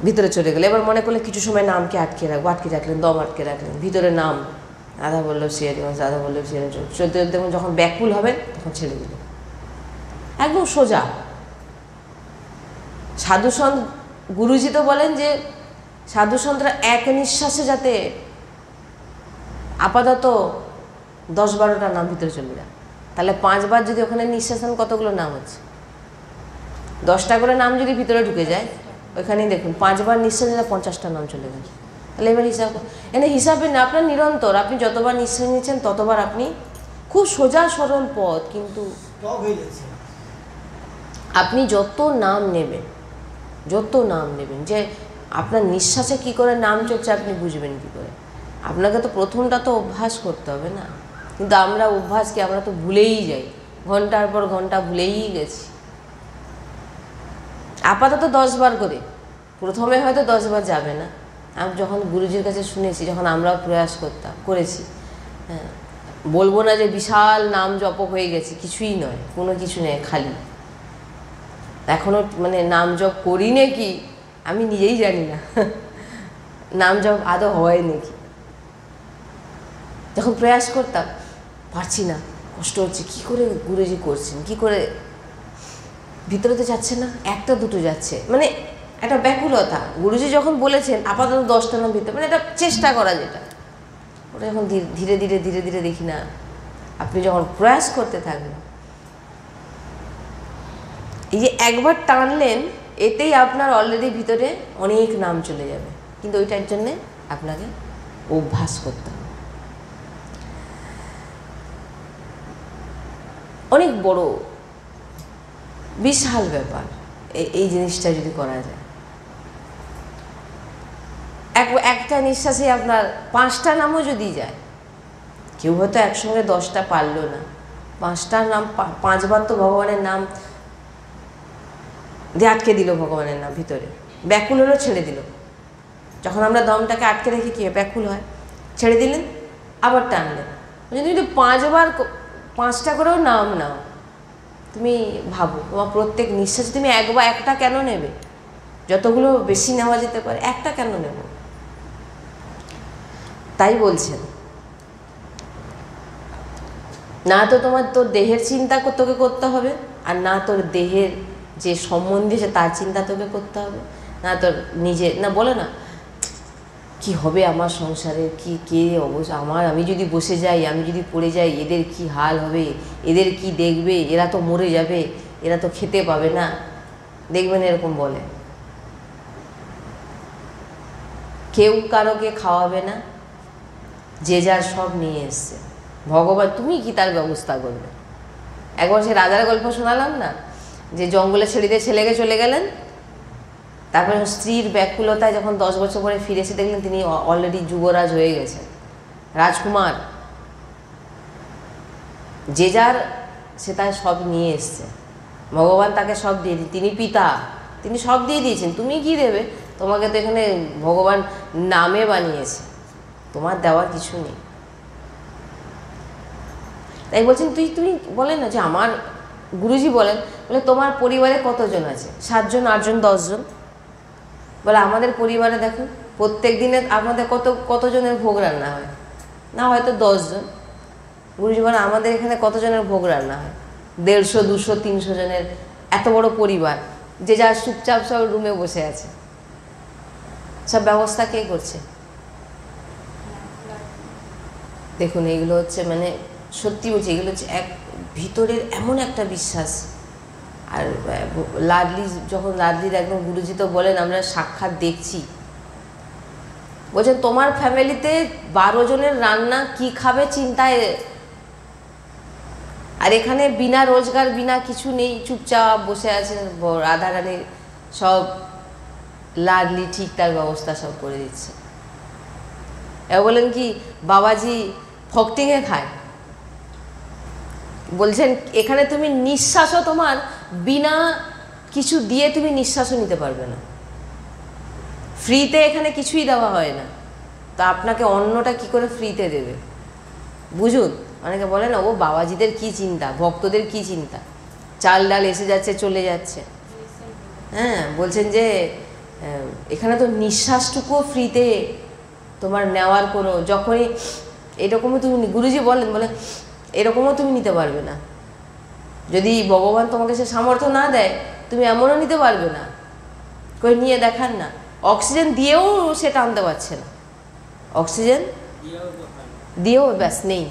ভিতরে চলে গেলে এবার মনে করলে কিছু সময় নামকে আটকে রাখবো, আটকে রাখলেন, দম আটকে রাখলেন, ভিতরে নাম আধা বললেও শ্রীহরিবংশ, আধা বললেও শ্রীহরিবংশ, চলতে চলতে যখন ব্যাকুল হবেন তখন ছেড়ে দিলেন, একদম সোজা। সাধুসন্ত গুরুজি তো বলেন যে সাধুসন্তরা এক নিঃশ্বাসে যাতে আপাতত 10-12টা নাম ভিতরে চলে যায়। তাহলে 5 বার যদি ওখানে নিঃশ্বাস নেন, কতগুলো নাম হচ্ছে? 10টা করে নাম যদি ভিতরে ঢুকে যায়, ওইখানেই দেখুন 5 বার নিঃশ্বাস নিলে 50টা নাম চলে গেল। তাহলে এবার হিসাব, এনে হিসাবে না, আপনার নিরন্তর আপনি যতবার নিঃশ্বাস নিচ্ছেন ততবার আপনি, খুব সোজা সরল পথ, কিন্তু আপনি যত নাম নেবেন, যে আপনার নিঃশ্বাসে কি করে নাম চলছে আপনি বুঝবেন কি করে? আপনাকে তো প্রথমটা তো অভ্যাস করতে হবে না, কিন্তু আমরা অভ্যাসকে আমরা তো ভুলেই যাই, ঘন্টার পর ঘন্টা ভুলেই গেছি। আপাতত 10 বার করে, প্রথমে হয়তো 10 বার যাবে না। আমি যখন গুরুজির কাছে শুনেছি, যখন আমরাও প্রয়াস করেছি, হ্যাঁ, বলবো না যে বিশাল নাম জপ হয়ে গেছে, কিছুই নয়, কোনো কিছু নেই, খালি এখনও মানে নাম জপ করি নাকি আমি নিজেই জানি না, নাম জপ আদৌ হয় নাকি। যখন প্রয়াস করতাম পারছি না, কষ্ট হচ্ছে, কি করে গুরুজি করছেন, কি করে, ভিতরে তো যাচ্ছে না, 1টা-2টো যাচ্ছে, মানে একটা ব্যাকুলতা। গুরুজি যখন বলেছেন আপাতত 10টা নাম ভিতরে, মানে এটা চেষ্টা করা, যেটা ওটা যখন ধীরে ধীরে ধীরে ধীরে দেখি না, আপনি যখন প্রয়াস করতে থাকবেন, এই যে একবার টানলেন, এতেই আপনার অলরেডি ভিতরে অনেক নাম চলে যাবে, কিন্তু ওইটার জন্যে আপনাকে অভ্যাস করতে হবে। অনেক বড় বিশাল ব্যাপার এই জিনিসটা যদি করা যায়। একটা নিঃশ্বাসে আপনার 5টা নামও যদি যায়, কেউ হয়তো একসঙ্গে 10টা পারলো না, 5টার নাম, 5 বার তো ভগবানের নাম দিয়ে আটকে দিল, ভগবানের নাম ভিতরে ব্যাকুল হলো, ছেড়ে দিল। যখন আমরা দমটাকে আটকে রেখে কি ব্যাকুল হয়, ছেড়ে দিলেন, আবার টানলেন। যদি 5 বার 5টা করেও নাম নাও, তুমি ভাবো তোমার প্রত্যেক নিঃশ্বাসে তুমি একটা কেন নেবে? যতগুলো বেশি নেওয়া যেতে পারে, একটা কেন নেব? তাই বলছেন, না তো তোর দেহের চিন্তা তোকে করতে হবে, আর না তোর দেহের যে সম্বন্ধে সে তার চিন্তা তোকে করতে হবে, না তোর নিজে, না বলে না কি হবে আমার সংসারে, কি কে অবশ্য আমি যদি বসে যাই, আমি যদি পড়ে যাই, এদের কি হাল হবে, এদের কি দেখবে, এরা তো মরে যাবে, এরা তো খেতে পাবে না, দেখবেন এরকম বলে। কেউ কারোকে খাওয়াবে না, যে যার সব নিয়ে এসছে ভগবান, তুমি কি তার ব্যবস্থা করবে? একবার সে রাজার গল্প শোনালাম না, যে জঙ্গলে ছেড়ে দিয়ে ছেলেকে চলে গেলেন, তারপরে স্ত্রীর ব্যাকুলতায় যখন 10 বছর পরে ফিরে এসে দেখলেন তিনি অলরেডি যুবরাজ হয়ে গেছেন, রাজকুমার, যে যার সে তার সব নিয়ে এসছে, ভগবান তাকে সব দিয়ে দিন, তিনি পিতা, তিনি সব দিয়ে দিয়েছেন, তুমি কি দেবে? তোমাকে তো এখানে ভগবান নামে বানিয়েছে, তোমার দেওয়ার কিছু নেই। তাই বলছেন তুমি বলেন না যে আমার গুরুজি বলে তোমার পরিবারে কতজন আছে? 7 জন, 8 জন, 10 জন। বলে আমাদের পরিবারে দেখুন প্রত্যেক দিনে আপনাদের কতজনের ভোগ রান্না হয়? না হয়তো 10 জন। গুরুজি বলে আমাদের এখানে কতজনের ভোগ রান্না হয়? 150, 200, 300 জনের এত বড় পরিবার, যে যার চুপচাপ সব রুমে বসে আছে, সব ব্যবস্থা কে করছে? দেখুন এইগুলো হচ্ছে, মানে সত্যি বলছি, এগুলো হচ্ছে এক ভিতরের এমন একটা বিশ্বাস আর লাডলি যখন লাডলির একদম গুরুজি তো বলেন আমরা সাক্ষাৎ দেখছি, বলছেন তোমার ফ্যামিলিতে 12 জনের রান্না কি খাবে চিন্তায়, আর এখানে বিনা রোজগার বিনা কিছু নেই, চুপচাপ বসে আছে রাধারানী, সব লাডলি ঠিকঠাক ব্যবস্থা সব করে দিচ্ছে। এবার বলেন কি বাবাজি ফকটিংয়ে খায়? বলছেন এখানে তুমি নিঃশ্বাসও তোমার বিনা কিছু দিয়ে তুমি নিঃশ্বাসও নিতে পারবে না, ফ্রিতে এখানে কিছুই দেওয়া হয় না, তো আপনাকে অন্নটা কি করে ফ্রিতে দেবে? বুঝুন, অনেকে বলে না ও বাবাজিদের কি চিন্তা, ভক্তদের কি চিন্তা, চাল ডাল এসে যাচ্ছে চলে যাচ্ছে। হ্যাঁ, বলছেন যে এখানে তো নিঃশ্বাসটুকুও ফ্রিতে তোমার নেওয়ার কোনো, যখনই এরকমও তুমি, গুরুজি বলেন বলে এরকমও তুমি নিতে পারবে না, যদি ভগবান তোমাকে সে সামর্থ্য না দেয় তুমি এমনও নিতে পারবে না। কই নিয়ে দেখান না, অক্সিজেন দিয়েও সে টানতে পারছে না, অক্সিজেন দিয়েও ব্যাস নেই।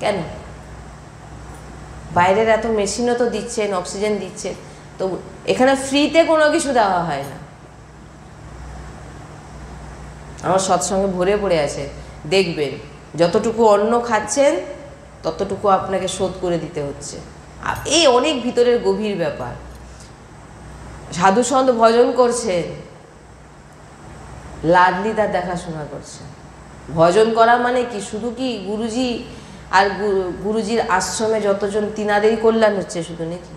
কেন? বাইরের এত মেশিনও তো দিচ্ছেন, অক্সিজেন দিচ্ছেন, তো এখানে ফ্রিতে কোনো কিছু দেওয়া হয় না। আমার সৎসঙ্গে ভরে পড়ে আছে, দেখবেন যতটুকু অন্ন খাচ্ছেন ততটুকু আপনাকে শোধ করে দিতে হচ্ছে। আর এই অনেক ভিতরের গভীর ব্যাপার। সাধু সন্ত ভজন করছেন, লাডলি তার দেখাশোনা করছে। ভজন করা মানে কি শুধু কি গুরুজি আর গুরুজির আশ্রমে যতজন তিনাদেরই কল্যাণ হচ্ছে শুধু নাকি?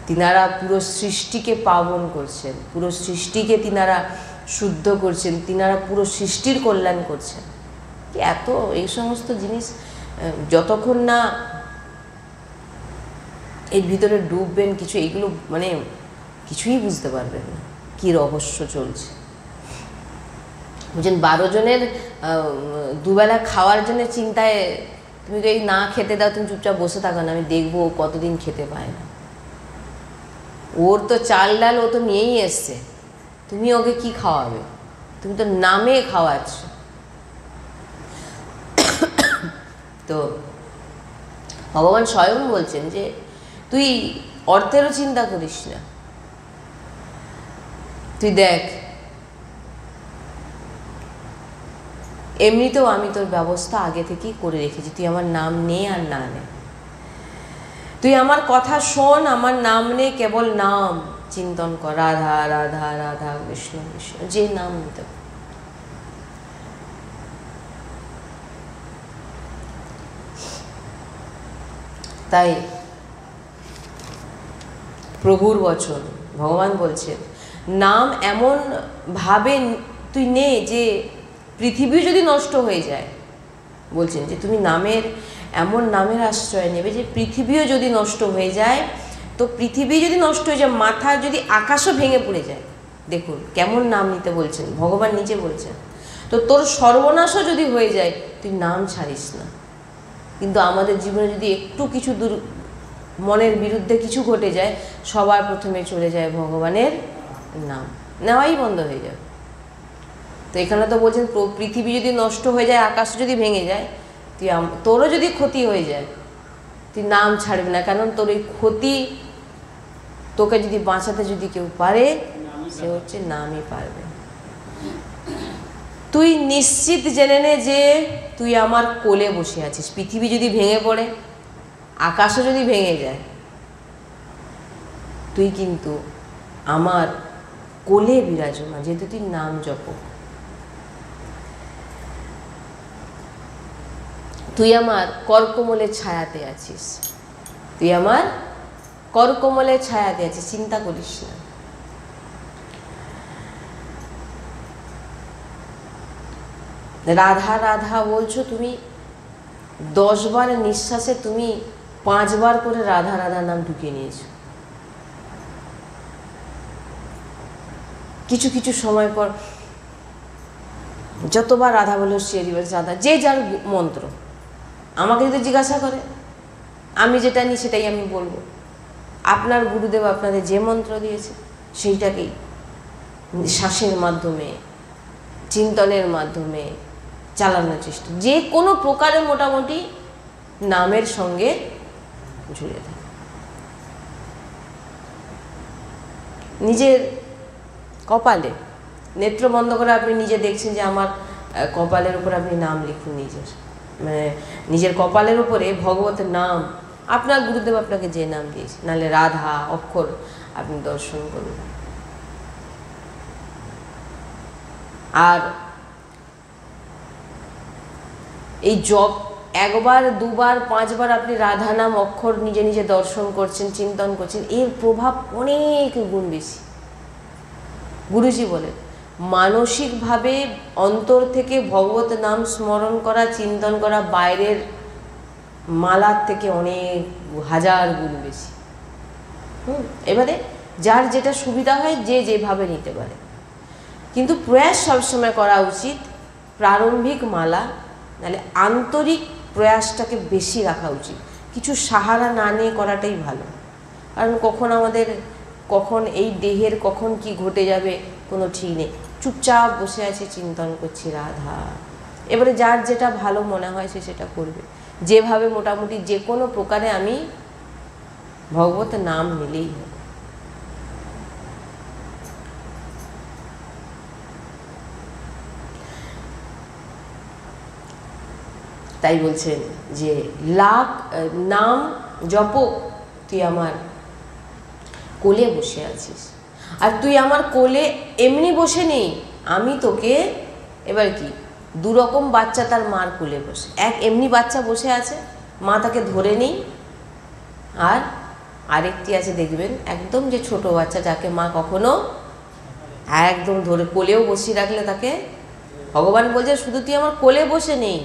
তিনারা পুরো সৃষ্টিকে পাবন করছেন, পুরো সৃষ্টিকে তিনারা শুদ্ধ করছেন, তিনারা পুরো সৃষ্টির কল্যাণ করছেন। এত এই সমস্ত জিনিস যতক্ষণ না এর ভিতরে ডুববেন কিছু, এইগুলো মানে কিছুই বুঝতে পারবেন না কি রহস্য চলছে। বুঝছেন, 12 জনের দুবেলা খাওয়ার জন্য চিন্তায় তুমি তো এই না খেতে দাও, তুমি চুপচাপ বসে থাকো না, আমি দেখবো কতদিন খেতে পায় না। ওর তো চাল ডাল ও তো নিয়েই এসছে, তুমি ওকে কি খাওয়াবে? তুমি তো নামে খাওয়াচ্ছ। তো ভগবান স্বয়ং বলছেন যে তুই অর্থেরও চিন্তা করিস না, তুই দেখ এমনিতেও আমি তোর ব্যবস্থা আগে থেকেই করে রেখেছি, তুই আমার নাম নে আর না নে, তুই আমার কথা শোন, আমার নাম নে, কেবল নাম চিন্তন কর, রাধা রাধা রাধা কৃষ্ণ কৃষ্ণ, যে নাম নিতে। তাই প্রভুর বচন, ভগবান বলছেন নাম এমন ভাবে তুই নে যে পৃথিবী যদি নষ্ট হয়ে যায়, বলছেন যে তুমি নামের এমন নামের আশ্রয় নেবে যে পৃথিবীও যদি নষ্ট হয়ে যায়, তো পৃথিবী যদি নষ্ট হয়ে যায়, মাথায় যদি আকাশও ভেঙে পড়ে যায়, দেখুন কেমন নাম নিতে বলছেন, ভগবান নিজে বলছেন। তো তোর সর্বনাশও যদি হয়ে যায় তুই নাম ছাড়িস না। কিন্তু আমাদের জীবনে যদি একটু কিছু মনের বিরুদ্ধে কিছু ঘটে যায়, সবার প্রথমে চলে যায় ভগবানের নাম, নেওয়াই বন্ধ হয়ে যাবে। তো এখানে তো বলছেন পৃথিবী যদি নষ্ট হয়ে যায়, আকাশ যদি ভেঙে যায়, তুই তোরও যদি ক্ষতি হয়ে যায় তুই নাম ছাড়বি না, কারণ তোর এই ক্ষতি তোকে যদি বাঁচাতে যদি কেউ পারে সে হচ্ছে নামই পারবে। তুই নিশ্চিত জেনে নে যে তুই আমার কোলে বসে আছিস। পৃথিবী যদি ভেঙে পড়ে, আকাশও যদি ভেঙে যায়, তুই কিন্তু আমার কোলে বিরাজমান, যেহেতু তুই নাম জপ। তুই আমার করকমলের ছায়াতে আছিস, তুই আমার করকমলের ছায়াতে আছিস, চিন্তা করিস না। রাধা রাধা বলছো তুমি, 10 বার নিঃশ্বাসে তুমি 5 বার করে রাধা রাধা নাম ঢুকিয়ে নিয়েছো। কিছু কিছু সময় পর যতবার রাধা বলো রাধা, যে যার মন্ত্র। আমাকে যদি জিজ্ঞাসা করে আমি যেটা নিই সেটাই আমি বলবো। আপনার গুরুদেব আপনাদের যে মন্ত্র দিয়েছে সেইটাকেই শ্বাসের মাধ্যমে, চিন্তনের মাধ্যমে চালানোর চেষ্টা, যে কোনো প্রকারে মোটামুটি নামের সঙ্গে জুড়ে থাকে। নিজের কপালে নেত্র বন্ধ করে আপনি নিজে দেখছেন যে আমার কপালের উপর আপনি নাম লিখুন, নিজের মানে নিজের কপালের উপরে ভগবতের নাম, আপনার গুরুদেব আপনাকে যে নাম দিয়েছে, নাহলে রাধা অক্ষর আপনি দর্শন করুন। আর এই জপ একবার দুবার পাঁচবার আপনি রাধা নাম অক্ষর নিজে নিজে দর্শন করছেন, চিন্তন করছেন, এর প্রভাব অনেক গুণ বেশি। গুরুজি বলেন মানসিকভাবে অন্তর থেকে ভগবত নাম স্মরণ করা, চিন্তন করা বাইরের মালার থেকে অনেক হাজার গুণ বেশি। এবারে যার যেটা সুবিধা হয় যে যেভাবে নিতে পারে, কিন্তু প্রয়াস সবসময় করা উচিত প্রারম্ভিক মালা, নাহলে আন্তরিক প্রয়াসটাকে বেশি রাখা উচিত। কিছু সাহারা না নিয়ে করাটাই ভালো, কারণ কখন এই দেহের কখন কি ঘটে যাবে কোনো ঠিক নেই। চুপচাপ বসে আছে, চিন্তন করছি রাধা। এবারে যার যেটা ভালো মনে হয় সে সেটা করবে, যেভাবে মোটামুটি যে কোনো প্রকারে আমি ভগবত নাম নিলেই হবে। তাই বলছেন যে লাখ নাম জপক তুই আমার কোলে বসে আছিস, আর তুই আমার কোলে এমনি বসে নেই, আমি তোকে এবার কি দুরকম বাচ্চা তার মার কোলে বসে, এক এমনি বাচ্চা বসে আছে মা তাকে ধরে নেই, আর আরেকটি আছে দেখবেন একদম যে ছোট বাচ্চা যাকে মা কখনো একদম ধরে কোলেও বসিয়ে রাখলে তাকে ভগবান বলছে শুধু তুই আমার কোলে বসে নেই,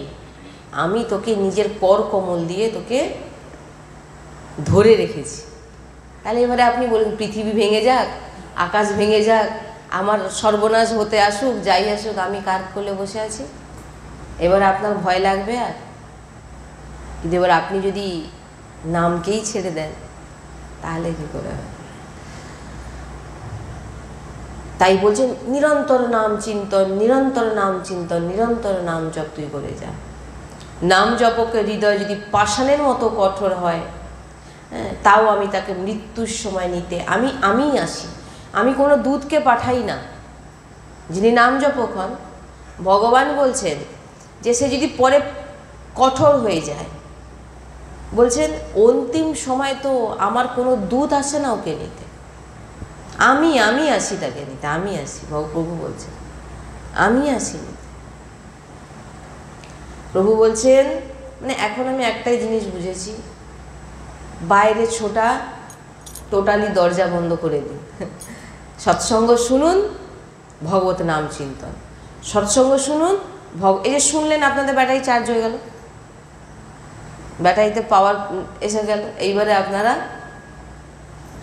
আমি তোকে নিজের কর কমল দিয়ে তোকে ধরে রেখেছি। তাহলে এবারে আপনি বলুন পৃথিবী ভেঙে যাক, আকাশ ভেঙে যাক, আমার সর্বনাশ হতে আসুক, যাই আসুক, আমি কার কোলে বসে আছি? এবার আপনার ভয় লাগবে? আর কিন্তু এবার আপনি যদি নামকেই ছেড়ে দেন তাহলে কি করে হবে? তাই বলছেন নিরন্তর নাম চিন্তন, নিরন্তর নাম চিন্তন, নিরন্তর নাম জপ তুই করে যা। নাম জপকের হৃদয় যদি পাষাণের মতো কঠোর হয়, হ্যাঁ, তাও আমি তাকে মৃত্যুর সময় নিতে আমিই আসি। আমি কোনো দূতকে পাঠাই না। যিনি নাম জপক হন, ভগবান বলছেন যে সে যদি পরে কঠোর হয়ে যায়, বলছেন অন্তিম সময় তো আমার কোনো দূত আসে না ওকে নিতে, আমি আসি তাকে নিতে, আমি আসি। প্রভু বলছেন আমি আসি নিতে। প্রভু বলছেন মানে এখন আমি একটাই জিনিস বুঝেছি, বাইরে ছোটা টোটালি দরজা বন্ধ করে দিন, সৎসঙ্গ শুনুন, ভগবত নাম চিন্তন, সৎসঙ্গ শুনুন, এই যে শুনলেন আপনাদের ব্যাটারি চার্জ হয়ে গেল, ব্যাটারিতে পাওয়ার এসে গেল, এইবারে আপনারা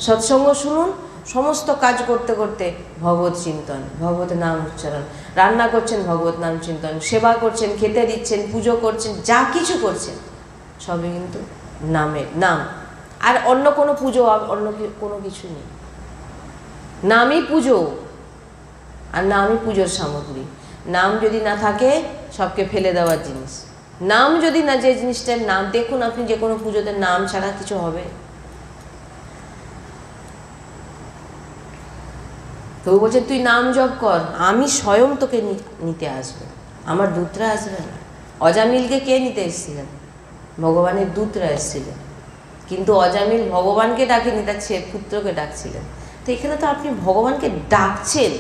সৎসঙ্গ শুনুন, সমস্ত কাজ করতে করতে ভগবত চিন্তন, ভগবত নাম উচ্চারণ, রান্না করছেন ভগবত নাম চিন্তন, সেবা করছেন, খেতে দিচ্ছেন, পুজো করছেন, যা কিছু করছেন সবই কিন্তু নামের নাম। আর অন্য কোনো পুজো, অন্য কোনো কিছু নেই, নামই পুজো, আর নামই পুজোর সামগ্রী। নাম যদি না থাকে সবকে ফেলে দেওয়ার জিনিস। নাম যদি না, যে জিনিসটার নাম, দেখুন আপনি যে কোনো পুজোতে নাম ছাড়া কিছু হবে? তো বলছে তুই নাম জপ কর, আমি স্বয়ং তোকে নিতে আসবো, আমার দূতরা আসবে না। অজামিলকে কে নিতে এসেছিলেন? ভগবানের দূতরা এসেছিলেন, কিন্তু অজামিল ভগবানকে ডাকেনি, তার পুত্রকে ডাকছিলেন। তো এখানে তো আপনি ভগবানকে ডাকছেন।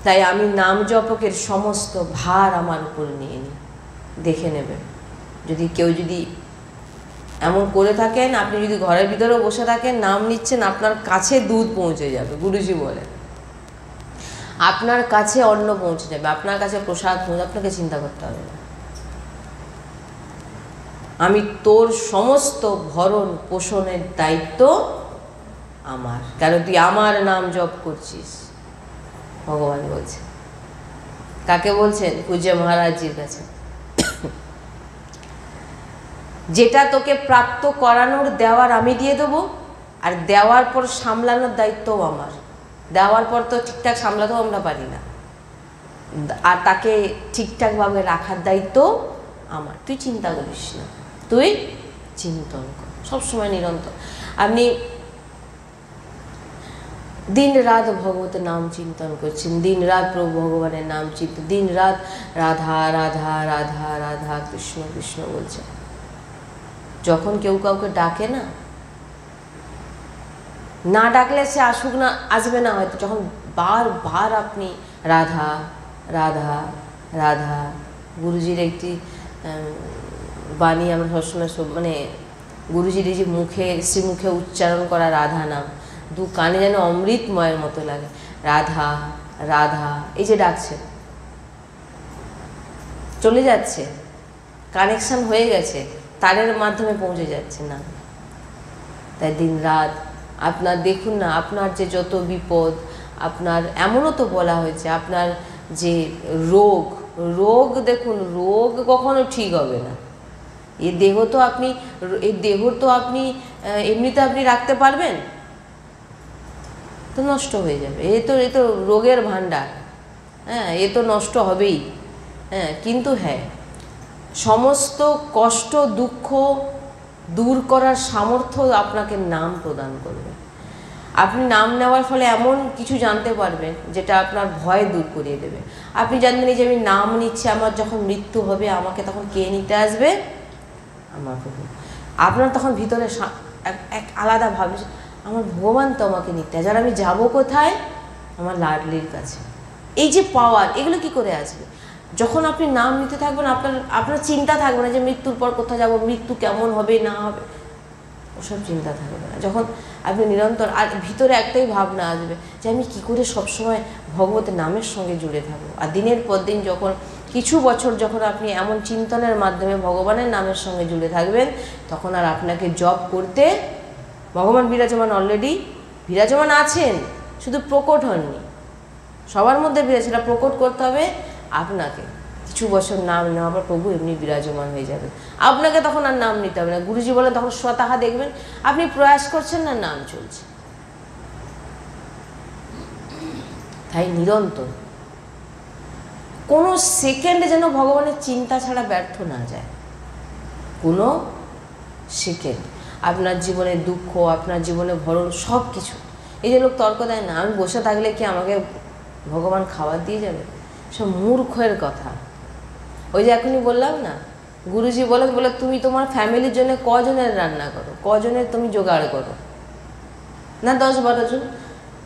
তাই আমি নাম জপকের সমস্ত ভার আমার উপর নিয়ে নিই। দেখে নেবেন, যদি কেউ যদি এমন করে থাকেন, আপনি যদি ঘরের ভিতরেও বসে থাকেন, নাম নিচ্ছেন, আপনার কাছে দুধ পৌঁছে যাবে। গুরুজি বলেন আপনার কাছে অন্ন পৌঁছে যাবে, আপনার কাছে প্রসাদ পৌঁছে, আপনাকে চিন্তা করতে হবে না। আমি তোর সমস্ত ভরণ পোষণের দায়িত্ব আমার, কারণ তুই আমার নাম জপ করছিস। ভগবান বলছে, কাকে বলছেন? পূজ্য মহারাজজির কাছে। যেটা তোকে প্রাপ্ত করানোর দেওয়ার আমি দিয়ে দেবো, আর দেওয়ার পর সামলানোর দায়িত্বও আমার। দেওয়ার পর তো ঠিকঠাক সামলাতেও আমরা পারি না, আর তাকে ঠিকঠাকভাবে রাখার দায়িত্ব আমার। তুই চিন্তা করিস না, তুই চিন্তন কর সবসময় নিরন্তর। আপনি দিন রাত ভগবতের নাম চিন্তন করছেন, দিন রাত প্রভু ভগবানের নাম চিন্তন, দিন রাত রাধা রাধা রাধা রাধা কৃষ্ণ কৃষ্ণ বলছেন। যখন কেউ কাউকে ডাকে না, না ডাকলে সে আসুক না, আসবে না হয়তো, যখন বারবার আপনি রাধা রাধা রাধা, গুরুজির একটি বাণী আমরা সবসময় মানে গুরুজির এই যে মুখে শ্রীমুখে উচ্চারণ করা রাধা নাম দু কানে যেন অমৃতময়ের মতো লাগে। রাধা রাধা, এই যে ডাকছেন, চলে যাচ্ছে, কানেকশন হয়ে গেছে, তারের মাধ্যমে পৌঁছে যাচ্ছে না। তাই দিন রাত আপনার দেখুন না, আপনার যে যত বিপদ, আপনার এমনও তো বলা হয়েছে আপনার যে রোগ দেখুন, রোগ কখনো ঠিক হবে না। এই দেহ তো আপনি এমনিতে আপনি রাখতে পারবেন তো? নষ্ট হয়ে যাবে। এ তো রোগের ভাণ্ডার, হ্যাঁ, এ তো নষ্ট হবেই। হ্যাঁ, কিন্তু হ্যাঁ, সমস্ত কষ্ট দুঃখ দূর করার সামর্থ্য আপনাকে নাম প্রদান করবে। আপনি নাম নেওয়ার ফলে এমন কিছু জানতে পারবেন যেটা আপনার ভয় দূর করিয়ে দেবে। আপনি জানবেন যে আমি নাম নিচ্ছি, আমার যখন মৃত্যু হবে আমাকে তখন কে নিতে আসবে? আমার প্রভু। আপনার তখন ভিতরে এক আলাদা ভাবে, আমার ভগবান তো আমাকে নিতে আসবে, আর আমি যাব কোথায়? আমার লাডলির কাছে। এই যে পাওয়ার, এগুলো কি করে আসবে? যখন আপনি নাম নিতে থাকবেন, আপনার চিন্তা থাকবে না যে মৃত্যুর পর কোথায় যাব, মৃত্যু কেমন হবে না হবে, ওসব চিন্তা থাকবে না। যখন আপনি নিরন্তর, আর ভিতরে একটাই ভাবনা আসবে যে আমি কি করে সবসময় ভগবতের নামের সঙ্গে জুড়ে থাকবো। আর দিনের পর দিন যখন কিছু বছর যখন আপনি এমন চিন্তনের মাধ্যমে ভগবানের নামের সঙ্গে জুড়ে থাকবেন, তখন আর আপনাকে জপ করতে, ভগবান বিরাজমান, অলরেডি বিরাজমান আছেন, শুধু প্রকট হননি। সবার মধ্যে বিরাজ, প্রকট করতে হবে আপনাকে। কিছু বছর নাম নেওয়ার পর প্রভু এমনি বিরাজমান হয়ে যাবে, আপনাকে তখন আর নাম নিতে হবে না। গুরুজি বলেন তখন স্বতঃ দেখবেন আপনি প্রয়াস করছেন না, নাম চলছে। তাই নিরন্তর কোনো সেকেন্ডে যেন ভগবানের চিন্তা ছাড়া ব্যর্থ না যায়। কোনো সেকেন্ড আপনার জীবনে দুঃখ, আপনার জীবনে ভরণ, সব কিছু। এই যে লোক তর্ক দেয় না, আমি বসে থাকলে কি আমাকে ভগবান খাবার দিয়ে যাবে, সব মূর্খের কথা। ওই যে এখনই বললাম না, গুরুজি বলে তুমি তোমার ফ্যামিলির জন্য কজনের রান্না করো, কজনের তুমি জোগাড় করো না? 10-12 জন,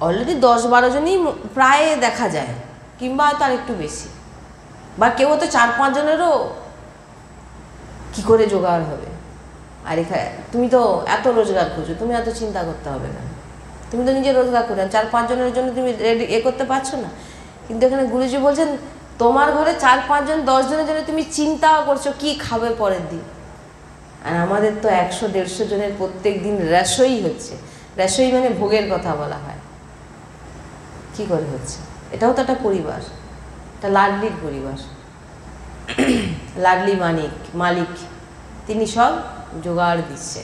অলরেডি 10-12 জনই প্রায় দেখা যায়, কিংবা তার একটু বেশি, বা কেউ তো 4-5 জনেরও কি করে জোগাড় হবে। আর এখানে তুমি তো এত রোজগার করছো, তুমি এত চিন্তা করতে হবে না, তুমি তো নিজে রোজগার করে 4-5 জনের জন্য তুমি রেডি করতে পারছো না। কিন্তু এখানে গুরুজি বলছেন তোমার ঘরে 4-5 জন 10 জনের জন্য তুমি চিন্তাও করছো কি খাবে পরের দিন। আর আমাদের তো 100-150 জনের প্রত্যেক দিন রসই হচ্ছে। রসই মানে ভোগের কথা বলা হয়। কি করে হচ্ছে? এটাও তো একটা পরিবার, একটা লাডলির পরিবার। লাডলি মালিক তিনি সব জোগাড় দিচ্ছে।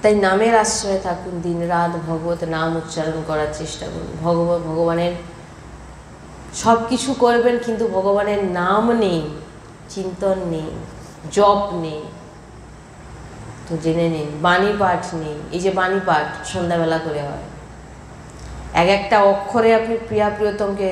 তাই নামের আশ্রয়ে থাকুন, দিন রাত ভগবত নাম উচ্চারণ করার চেষ্টা করুন। ভগবানের সব কিছু করবেন, কিন্তু ভগবানের নাম নেই, চিন্তন নেই, জপ নেই, তো জেনে নিন বাণী পাঠ নেই। এই যে বাণী পাঠ সন্ধ্যাবেলা করে হয়, এক একটা অক্ষরে আপনি প্রিয়া প্রিয়তমকে